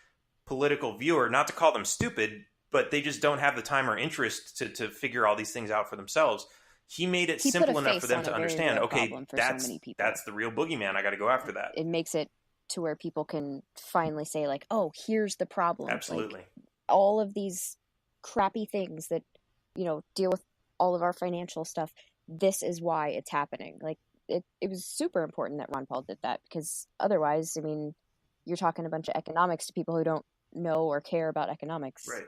political viewer, not to call them stupid, but they just don't have the time or interest to figure all these things out for themselves. He made it simple enough for them to understand, okay, that's the real boogeyman. I got to go after that.
It makes it to where people can finally say, like, oh, here's the problem.
Absolutely.
Like, all of these crappy things that, deal with all of our financial stuff, this is why it's happening. Like, it was super important that Ron Paul did that, because otherwise, I mean, you're talking a bunch of economics to people who don't know or care about economics.
Right.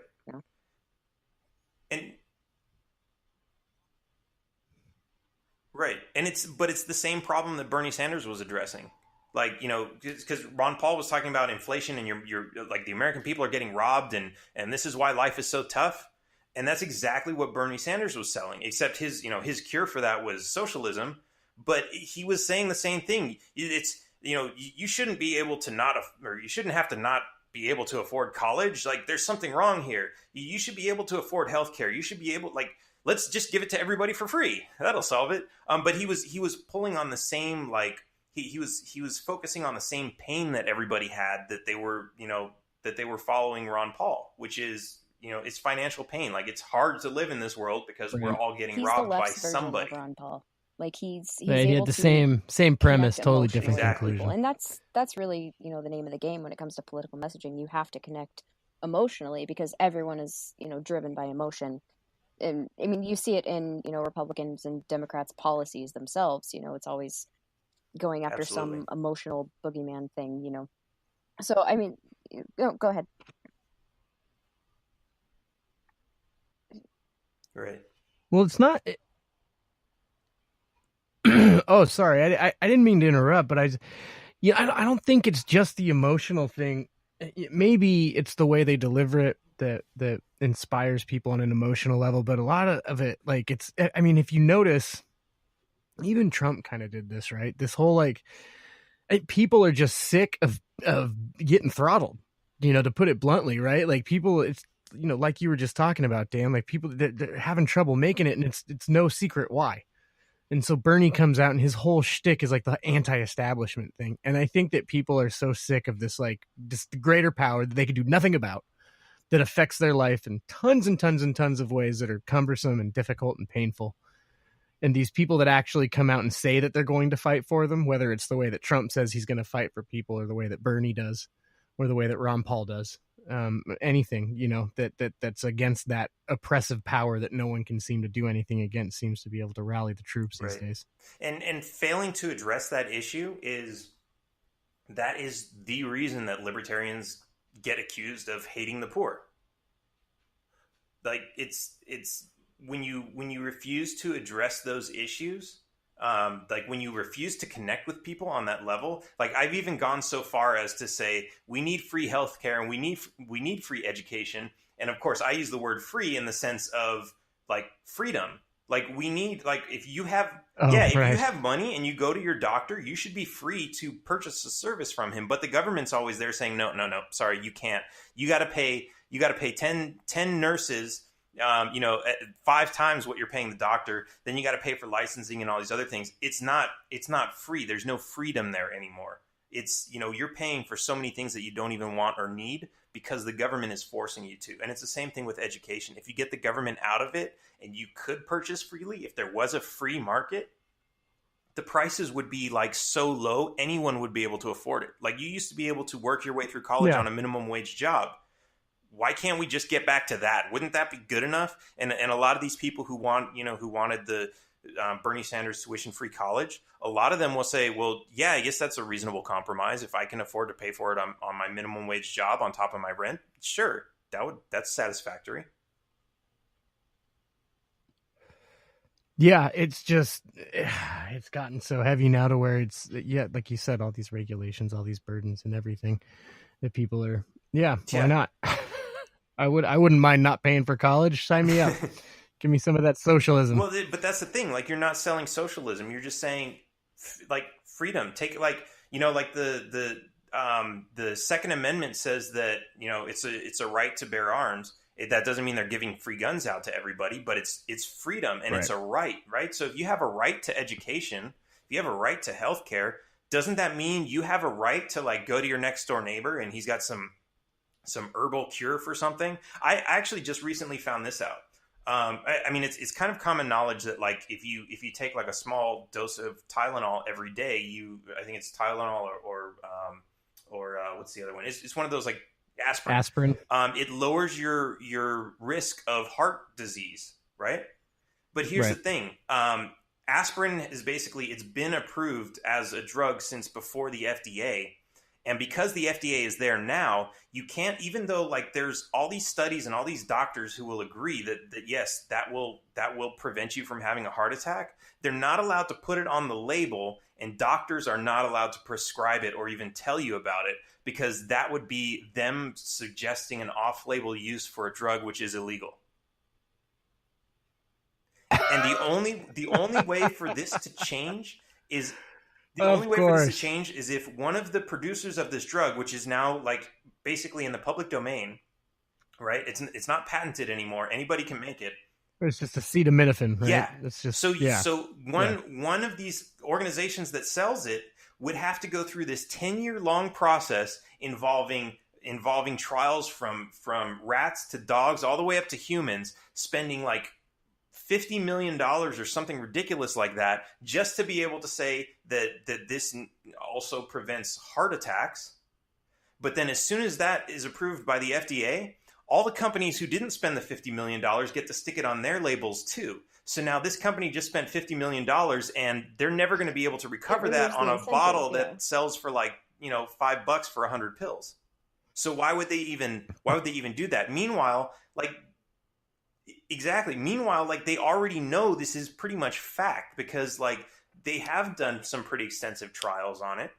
And it's the same problem that Bernie Sanders was addressing. Like, because Ron Paul was talking about inflation and you're like, the American people are getting robbed and this is why life is so tough. And that's exactly what Bernie Sanders was selling, except his cure for that was socialism. But he was saying the same thing. It's, you shouldn't be able to you shouldn't have to not be able to afford college. Like, there's something wrong here. You should be able to afford healthcare. You should be able, like, let's just give it to everybody for free. That'll solve it. But he was pulling on the same, like, he was focusing on the same pain that everybody had, that they were following Ron Paul, which is, it's financial pain. Like, it's hard to live in this world because we're all getting robbed by somebody.
Ron Paul. Like, he's
Right, he
able
had the
to
same premise, totally
emotionally
different
with
Exactly.
people.
conclusion.
And that's really, the name of the game when it comes to political messaging. You have to connect emotionally, because everyone is, driven by emotion. And I mean, you see it in, Republicans and Democrats' policies themselves. It's always going after
Absolutely.
some emotional boogeyman thing, So, I mean, go ahead.
Right.
Well, it's not. Oh, sorry. I didn't mean to interrupt, but I don't think it's just the emotional thing. Maybe it's the way they deliver it that inspires people on an emotional level, but a lot of it, like, I mean, if you notice, even Trump kind of did this, right? This whole, like, people are just sick of getting throttled, to put it bluntly, right? Like, people, it's, like you were just talking about, Dan, like, people, they're having trouble making it, and it's no secret why. And so Bernie comes out and his whole shtick is like the anti-establishment thing. And I think that people are so sick of this, like just the greater power that they can do nothing about, that affects their life in tons and tons and tons of ways that are cumbersome and difficult and painful. And these people that actually come out and say that they're going to fight for them, whether it's the way that Trump says he's going to fight for people, or the way that Bernie does, or the way that Ron Paul does, anything, you know, that's against that oppressive power that no one can seem to do anything against, seems to be able to rally the troops these days.
And failing to address that issue is the reason that libertarians get accused of hating the poor. Like it's when you refuse to address those issues, like when you refuse to connect with people on that level, like I've even gone so far as to say we need free healthcare and we need free education. And of course I use the word free in the sense of like freedom. Like we need, like if you have, if you have money and you go to your doctor, you should be free to purchase a service from him. But the government's always there saying, no, sorry, you can't. You got to pay 10 nurses, 5 times what you're paying the doctor. Then you got to pay for licensing and all these other things. It's not free. There's no freedom there anymore. It's, you're paying for so many things that you don't even want or need because the government is forcing you to. And it's the same thing with education. If you get the government out of it and you could purchase freely, if there was a free market, the prices would be like so low, anyone would be able to afford it. Like you used to be able to work your way through college on a minimum wage job. Why can't we just get back to that? Wouldn't that be good enough? And a lot of these people who wanted the Bernie Sanders tuition-free college, a lot of them will say, well, yeah, I guess that's a reasonable compromise. If I can afford to pay for it on my minimum wage job on top of my rent, sure, that's satisfactory.
Yeah, it's just, it's gotten so heavy now to where it's, like you said, all these regulations, all these burdens and everything that people are, why not? I wouldn't mind not paying for college. Sign me up. Give me some of that socialism.
Well, but that's the thing. Like, you're not selling socialism. You're just saying, like, freedom. Take, like, like the Second Amendment says that, it's a right to bear arms. That doesn't mean they're giving free guns out to everybody, but it's freedom and it's a right, right? So if you have a right to education, if you have a right to healthcare, doesn't that mean you have a right to, like, go to your next door neighbor and he's got some herbal cure for something? I actually just recently found this out. I mean, it's kind of common knowledge that, like, if you take like a small dose of Tylenol every day, I think it's Tylenol or what's the other one? It's one of those, like, aspirin. It lowers your risk of heart disease, right? But here's the thing. Aspirin is basically, it's been approved as a drug since before the FDA. And because the FDA is there now, you can't, even though, like, there's all these studies and all these doctors who will agree that yes, that will prevent you from having a heart attack, they're not allowed to put it on the label, and doctors are not allowed to prescribe it or even tell you about it, because that would be them suggesting an off-label use for a drug which is illegal. And the only way for this to change is if one of the producers of this drug, which is now, like, basically in the public domain, right? It's not patented anymore. Anybody can make it.
It's just acetaminophen, right?
Yeah.
It's just
So one of these organizations that sells it would have to go through this 10-year long process involving trials from rats to dogs all the way up to humans, spending like $50 million or something ridiculous like that, just to be able to say that this also prevents heart attacks. But then as soon as that is approved by the FDA, all the companies who didn't spend the $50 million get to stick it on their labels too. So now this company just spent $50 million and they're never going to be able to recover that on a bottle that sells for, like, $5 for 100 pills. So why would they even do that? Meanwhile, like, they already know this is pretty much fact, because, like, they have done some pretty extensive trials on it,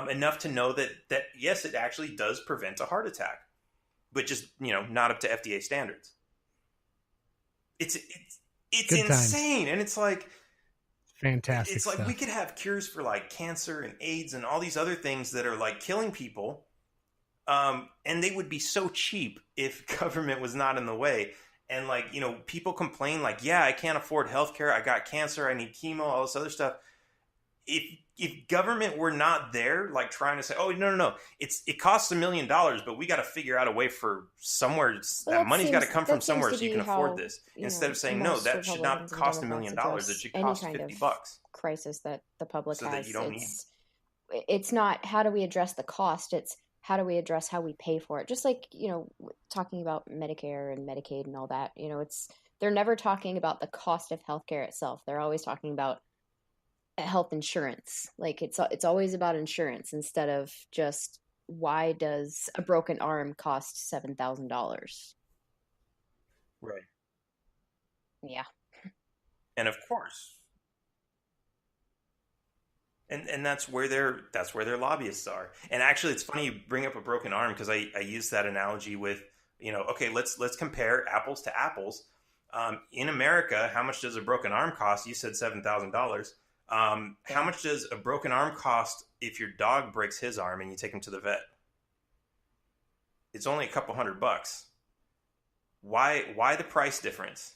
enough to know that yes, it actually does prevent a heart attack, but just, not up to FDA standards. It's insane. And it's like,
fantastic.
It's like we could have cures for, like, cancer and AIDS and all these other things that are, like, killing people. And they would be so cheap if government was not in the way. And like, people complain like, yeah, I can't afford healthcare. I got cancer. I need chemo, all this other stuff. If government were not there, like trying to say, oh, no, it costs $1 million, but we got to figure out a way for somewhere that money's got to come from somewhere so you can afford this. Instead of saying, no, that should not cost $1 million. It should cost $50.
Crisis that the public
so
has.
That you don't need.
It's not how do we address the cost. It's how do we address how we pay for it. Just like, talking about Medicare and Medicaid and all that, they're never talking about the cost of healthcare itself. They're always talking about health insurance. Like it's always about insurance instead of just why does a broken arm cost $7,000?
Right.
Yeah.
And of course. And that's where their lobbyists are. And actually, it's funny you bring up a broken arm because I use that analogy with, okay, let's compare apples to apples. In America, how much does a broken arm cost? You said $7,000. How much does a broken arm cost if your dog breaks his arm and you take him to the vet? It's only a couple $100. Why the price difference?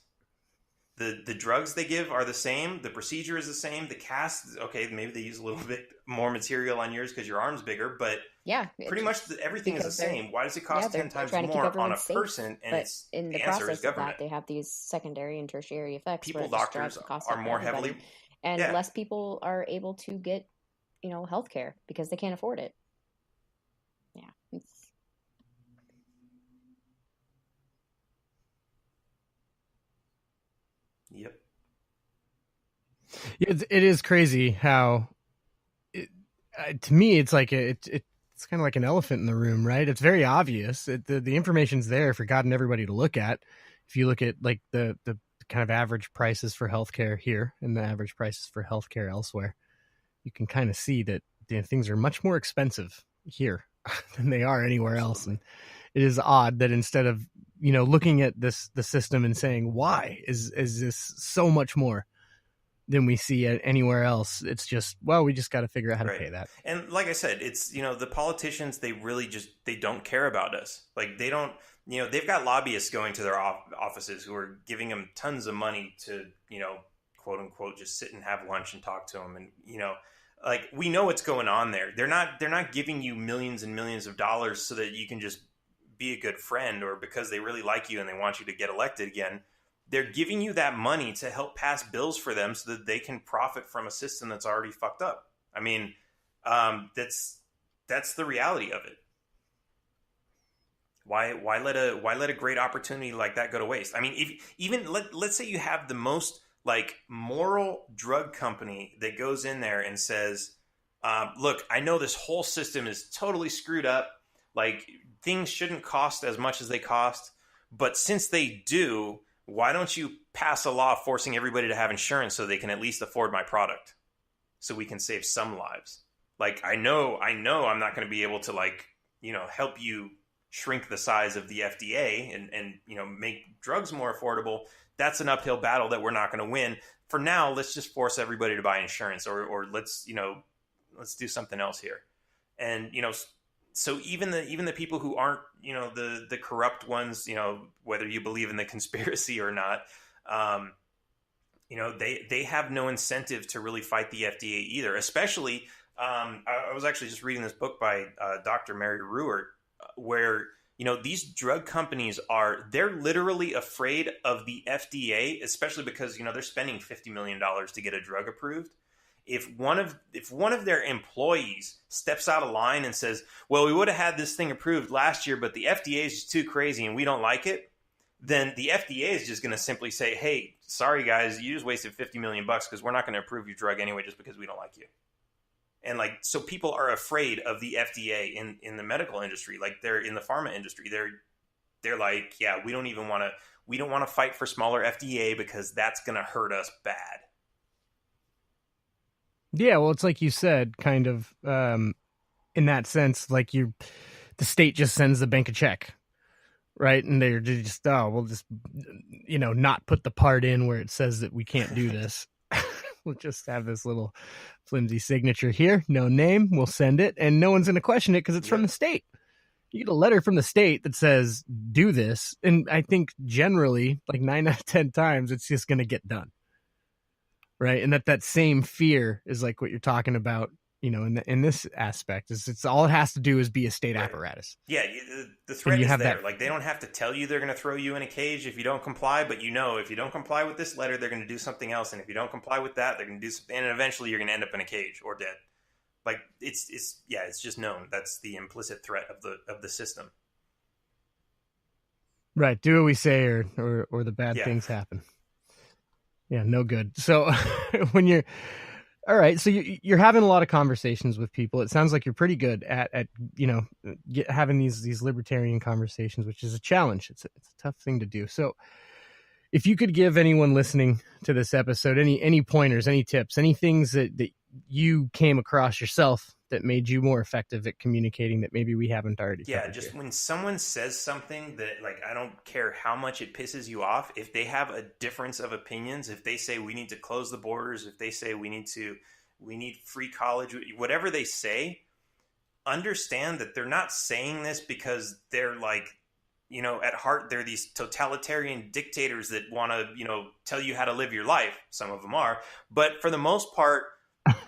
The drugs they give are the same. The procedure is the same. The cast, okay, maybe they use a little bit more material on yours because your arm's bigger, but
yeah,
pretty much everything is the same. Why does it cost 10 times more on a person? And
but in the process of that, they have these secondary and tertiary effects.
People, doctors are more heavily,
and less people are able to get, health care because they can't afford it. Yeah.
Yep.
It is crazy how, to me, it's like it's kind of like an elephant in the room, right? It's very obvious. The information's there for God and everybody to look at. If you look at like the kind of average prices for healthcare here and the average prices for healthcare elsewhere, you can kind of see that things are much more expensive here than they are anywhere else. And it is odd that instead of, looking at the system and saying, why is this so much more than we see anywhere else? It's just, well, we just got to figure out how to pay that.
And like I said, it's, the politicians, they really they don't care about us. Like they don't, they've got lobbyists going to their offices who are giving them tons of money to, quote unquote, just sit and have lunch and talk to them. And, like we know what's going on there. They're not giving you millions and millions of dollars so that you can just be a good friend or because they really like you and they want you to get elected again. They're giving you that money to help pass bills for them so that they can profit from a system that's already fucked up. I mean, that's the reality of it. Why let a great opportunity like that go to waste? I mean, let's say you have the most like moral drug company that goes in there and says, look, I know this whole system is totally screwed up. Like things shouldn't cost as much as they cost, but since they do, why don't you pass a law forcing everybody to have insurance so they can at least afford my product so we can save some lives? Like, I know I'm not going to be able to help you shrink the size of the FDA and make drugs more affordable. That's an uphill battle that we're not going to win. For now, let's just force everybody to buy insurance or let's do something else here. And, so even the people who aren't, the corrupt ones, whether you believe in the conspiracy or not, they have no incentive to really fight the FDA either. Especially, I was actually just reading this book by Dr. Mary Ruwart, where these drug companies they're literally afraid of the FDA, especially because they're spending $50 million to get a drug approved. If one of their employees steps out of line and says, well, we would have had this thing approved last year, but the FDA is just too crazy and we don't like it, then the FDA is just going to simply say, hey, sorry guys, you just wasted $50 million because we're not going to approve your drug anyway just because we don't like you. And so people are afraid of the FDA in the medical industry, like they're in the pharma industry. They're like, yeah, we don't want to fight for smaller FDA because that's going to hurt us bad.
Yeah, well, it's like you said, kind of in that sense, like the state just sends the bank a check, right? And they're just, we'll just, not put the part in where it says that we can't do this. We'll just have this little flimsy signature here, no name, we'll send it, and no one's going to question it because it's from the state. You get a letter from the state that says, do this. And I think generally, like 9 out of 10 times, it's just going to get done. Right. And that same fear is like what you're talking about, you know, in this aspect is it's all it has to do is be a state apparatus.
Yeah. The threat is there. Like they don't have to tell you they're going to throw you in a cage if you don't comply, but you know, if you don't comply with this letter, they're going to do something else. And if you don't comply with that, they're going to do something. And eventually you're going to end up in a cage or dead. Like it's just known. That's the implicit threat of the system.
Right. Do what we say or the bad things happen. Yeah, no good. So when you're all right, so you're having a lot of conversations with people. It sounds like you're pretty good at you know, having these libertarian conversations, which is a challenge. It's a tough thing to do. So if you could give anyone listening to this episode any pointers, any tips, any things that you came across yourself that made you more effective at communicating that maybe we haven't already.
Yeah, just when someone says something that, like, I don't care how much it pisses you off, if they have a difference of opinions, if they say we need to close the borders, if they say we need free college, whatever they say, understand that they're not saying this because they're like, you know, at heart, they're these totalitarian dictators that want to, you know, tell you how to live your life. Some of them are, but for the most part,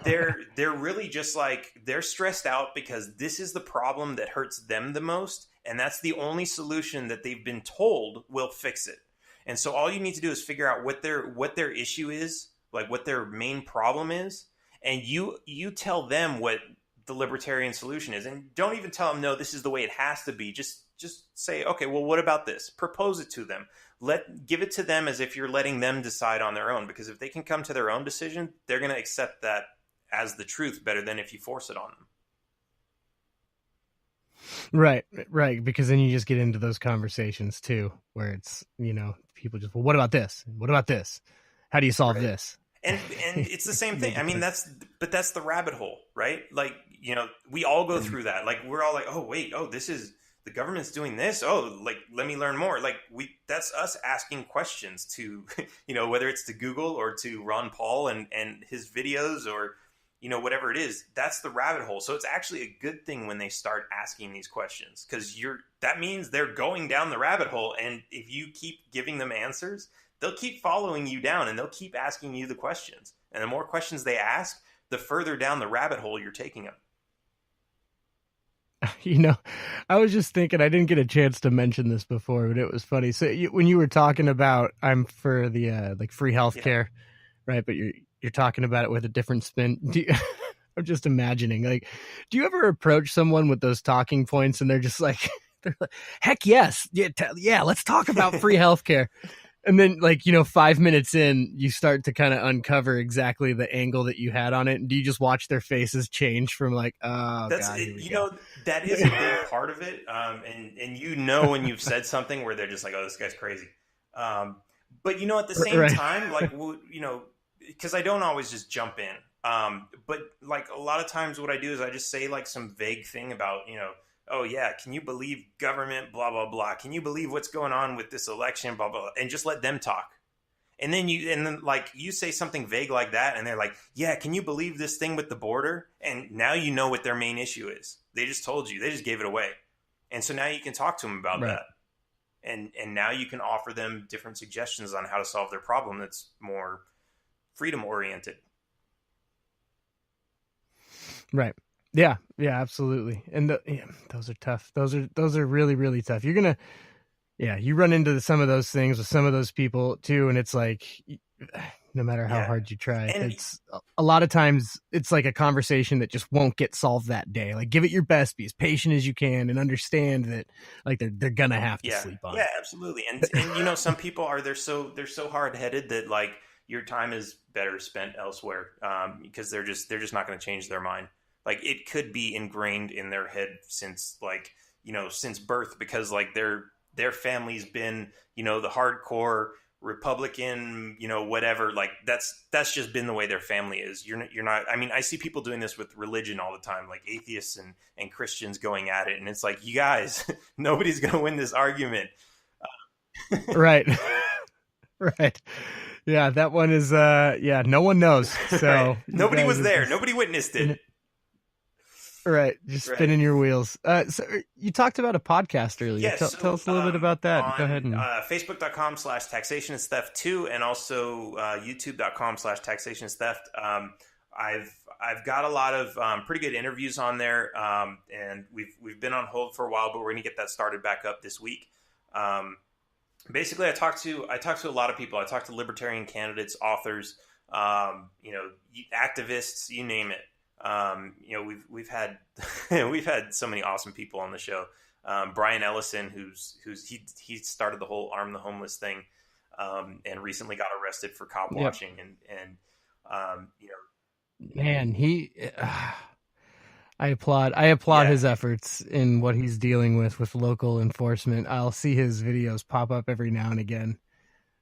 they're really just like, they're stressed out because this is the problem that hurts them the most. And that's the only solution that they've been told will fix it. And so all you need to do is figure out what their issue is, like what their main problem is. And you tell them what the libertarian solution is. And don't even tell them, no, this is the way it has to be. Just say, okay, well, what about this? Propose it to them. Give it to them as if you're letting them decide on their own. Because if they can come to their own decision, they're going to accept that as the truth better than if you force it on them.
Right. Because then you just get into those conversations too, where it's, you know, people just, well, what about this? What about this? How do you solve this?
And it's the same thing. I mean, that's the rabbit hole, right? Like, you know, we all go through that. Like, we're all like, oh, wait, this is, the government's doing this. Oh, like, let me learn more. Like, that's us asking questions to, you know, whether it's to Google or to Ron Paul and his videos or, you know, whatever it is, that's the rabbit hole. So it's actually a good thing when they start asking these questions, because that means they're going down the rabbit hole. And if you keep giving them answers, they'll keep following you down and they'll keep asking you the questions. And the more questions they ask, the further down the rabbit hole you're taking them.
You know, I was just thinking, I didn't get a chance to mention this before, but it was funny. So when you were talking about, I'm for the like free healthcare, right? But you're talking about it with a different spin. I'm just imagining, like, do you ever approach someone with those talking points and they're like, heck yes. Yeah. Let's talk about free healthcare. And then, like, you know, 5 minutes in, you start to kind of uncover exactly the angle that you had on it. And do you just watch their faces change from like, oh,
that's
God,
it, you know, that is a big part of it. And you know, when you've said something where they're just like, oh, this guy's crazy. But, you know, at the same time, like, you know, because I don't always just jump in. But like a lot of times what I do is I just say like some vague thing about, you know, oh yeah, can you believe government, blah, blah, blah. Can you believe what's going on with this election, blah, blah, blah, and just let them talk. And then like you say something vague like that and they're like, yeah, can you believe this thing with the border? And now you know what their main issue is. They just told you, they just gave it away. And so now you can talk to them about that. And now you can offer them different suggestions on how to solve their problem that's more freedom oriented.
Right. Yeah, absolutely. And those are tough. Those are really, really tough. You're going to, you run into some of those things with some of those people too. And it's like, no matter how hard you try, it's a lot of times it's like a conversation that just won't get solved that day. Like, give it your best, be as patient as you can and understand that like they're going to have to sleep on it.
Yeah, absolutely. And you know, some people they're so hard headed that like your time is better spent elsewhere because they're just not going to change their mind. Like, it could be ingrained in their head since like, you know, since birth, because like their family's been, you know, the hardcore Republican, you know, whatever, like that's just been the way their family is. You're not, I mean, I see people doing this with religion all the time, like atheists and Christians going at it. And it's like, you guys, nobody's going to win this argument.
Right. Right. Yeah. That one is, no one knows. So
nobody was there. Nobody witnessed it.
Right, just spinning your wheels. So you talked about a podcast earlier.
Yes,
Tell us a little bit about that.
On,
Go ahead. And
Facebook.com/taxation is theft 2, and also YouTube.com/taxation is theft. I've got a lot of pretty good interviews on there, and we've been on hold for a while, but we're going to get that started back up this week. Basically, I talked to a lot of people. I talked to libertarian candidates, authors, activists, you name it. We've had we've had so many awesome people on the show. Brian Ellison, he started the whole Arm the Homeless thing, and recently got arrested for cop watching. And
man, I applaud his efforts in what he's dealing with local enforcement. I'll see his videos pop up every now and again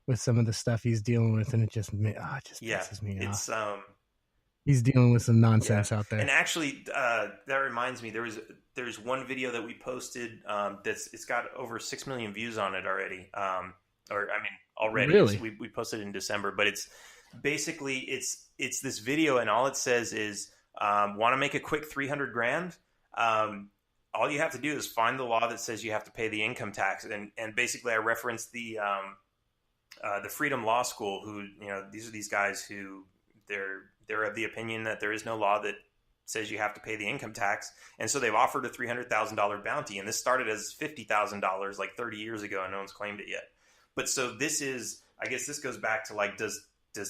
with some of the stuff he's dealing with, and it just pisses me off. He's dealing with some nonsense out there.
And actually, that reminds me, there's one video that we posted it's got over 6 million views on it already. Already.
Really?
We posted it in December, but it's basically it's this video, and all it says is, want to make a quick $300,000? All you have to do is find the law that says you have to pay the income tax. And basically, I referenced the Freedom Law School, who, these are these guys who they're of the opinion that there is no law that says you have to pay the income tax. And so they've offered a $300,000 bounty. And this started as $50,000 like 30 years ago, and no one's claimed it yet. But so I guess this goes back to like, does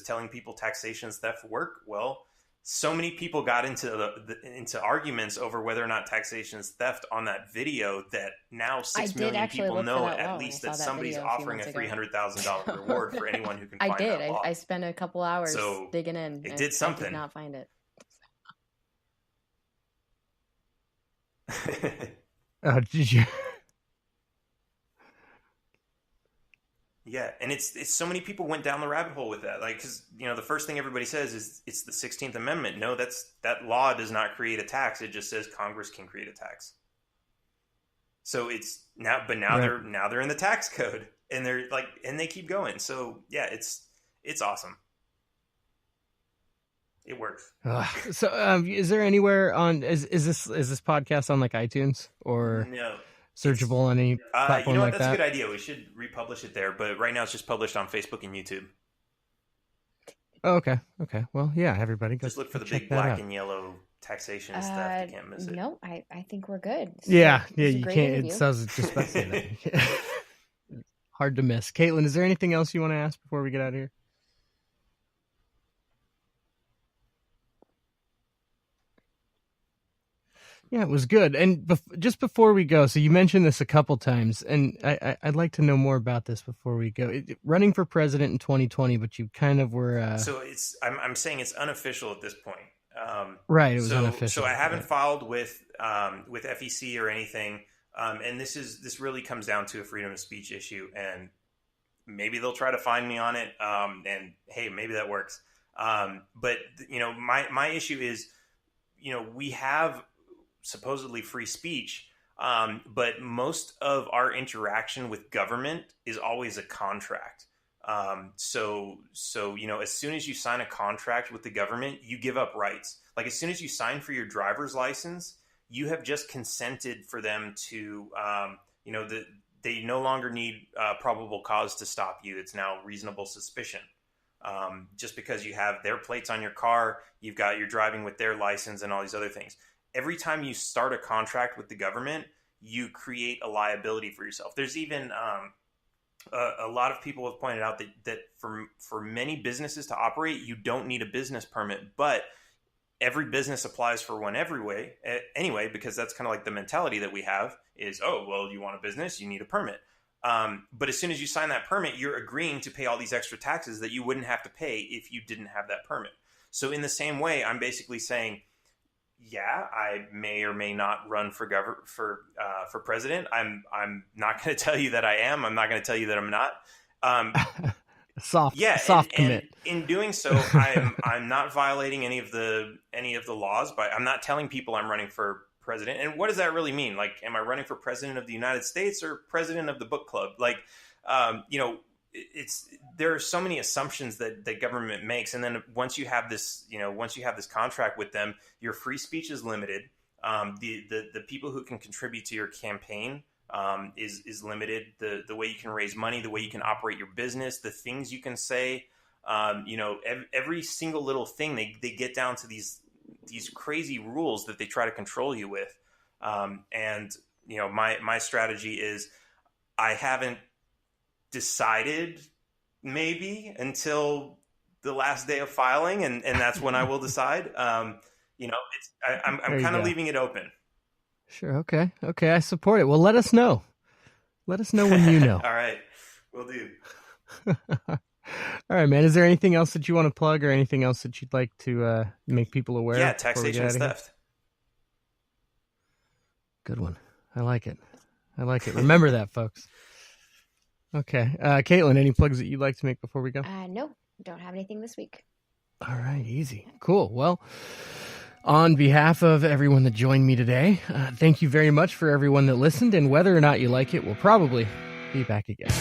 telling people taxation is theft work? Well, so many people got into arguments over whether or not taxation is theft on that video that now 6 million people know at least that somebody's offering a $300,000 reward for anyone who can find that law.
I spent a couple hours digging in.
It did something.
I did not find it.
Oh, did you?
Yeah, and it's so many people went down the rabbit hole with that, like, because the first thing everybody says is it's the 16th Amendment. No, that law does not create a tax. It just says Congress can create a tax. So it's now, but now right. they're in the tax code, and they're like, and they keep going. So yeah, it's awesome. It works.
So is there anywhere on is this podcast on like iTunes or
no?
Searchable on any platform like
that's
that?
a good idea. We should republish it there, but right now it's just published on Facebook and YouTube.
Oh, okay. Well, yeah, everybody go.
Just look for the big black and yellow taxation and stuff. You can't miss it.
No, I think we're good. So
yeah, you can't. Interview. It sounds just about that. Hard to miss. Caitlin, is there anything else you want to ask before we get out of here? Yeah, it was good. And just before we go, so you mentioned this a couple times, and I'd like to know more about this before we go. Running for president in 2020, but you kind of were.
So I'm saying it's unofficial at this point.
Right, it was unofficial.
So I haven't filed with FEC or anything, and this really comes down to a freedom of speech issue, and maybe they'll try to find me on it, and hey, maybe that works. But my issue is, we have supposedly free speech, but most of our interaction with government is always a contract. So as soon as you sign a contract with the government, you give up rights. Like as soon as you sign for your driver's license, you have just consented for them to, they no longer need probable cause to stop you. It's now reasonable suspicion. Just because you have their plates on your car, you're driving with their license and all these other things. Every time you start a contract with the government, you create a liability for yourself. There's even a lot of people have pointed out that for many businesses to operate, you don't need a business permit, but every business applies for one anyway, because that's kind of like the mentality that we have is, oh, well, you want a business, you need a permit. But as soon as you sign that permit, you're agreeing to pay all these extra taxes that you wouldn't have to pay if you didn't have that permit. So in the same way, I'm basically saying, yeah, I may or may not run for president. I'm not going to tell you that I am. I'm not going to tell you that I'm not.
Soft commit.
And in doing so, I'm not violating any of the laws. But I'm not telling people I'm running for president. And what does that really mean? Like, am I running for president of the United States or president of the book club? Like, there are so many assumptions that government makes, and then once you have this contract with them, your free speech is limited. The people who can contribute to your campaign is limited. The way you can raise money, the way you can operate your business, the things you can say, every single little thing, they get down to these crazy rules that they try to control you with. And my strategy is I haven't decided maybe until the last day of filing, and that's when I will decide. I'm kind of leaving it open.
Sure. Okay. I support it. Well, let us know. Let us know when you know.
All right. Will do.
All right, man. Is there anything else that you want to plug or anything else that you'd like to make people aware of?
Yeah, taxation is theft.
Good one. I like it. Remember that, folks. Okay. Caitlin, any plugs that you'd like to make before we go?
No, don't have anything this week.
All right. Easy. Cool. Well, on behalf of everyone that joined me today, thank you very much for everyone that listened. And whether or not you like it, we'll probably be back again.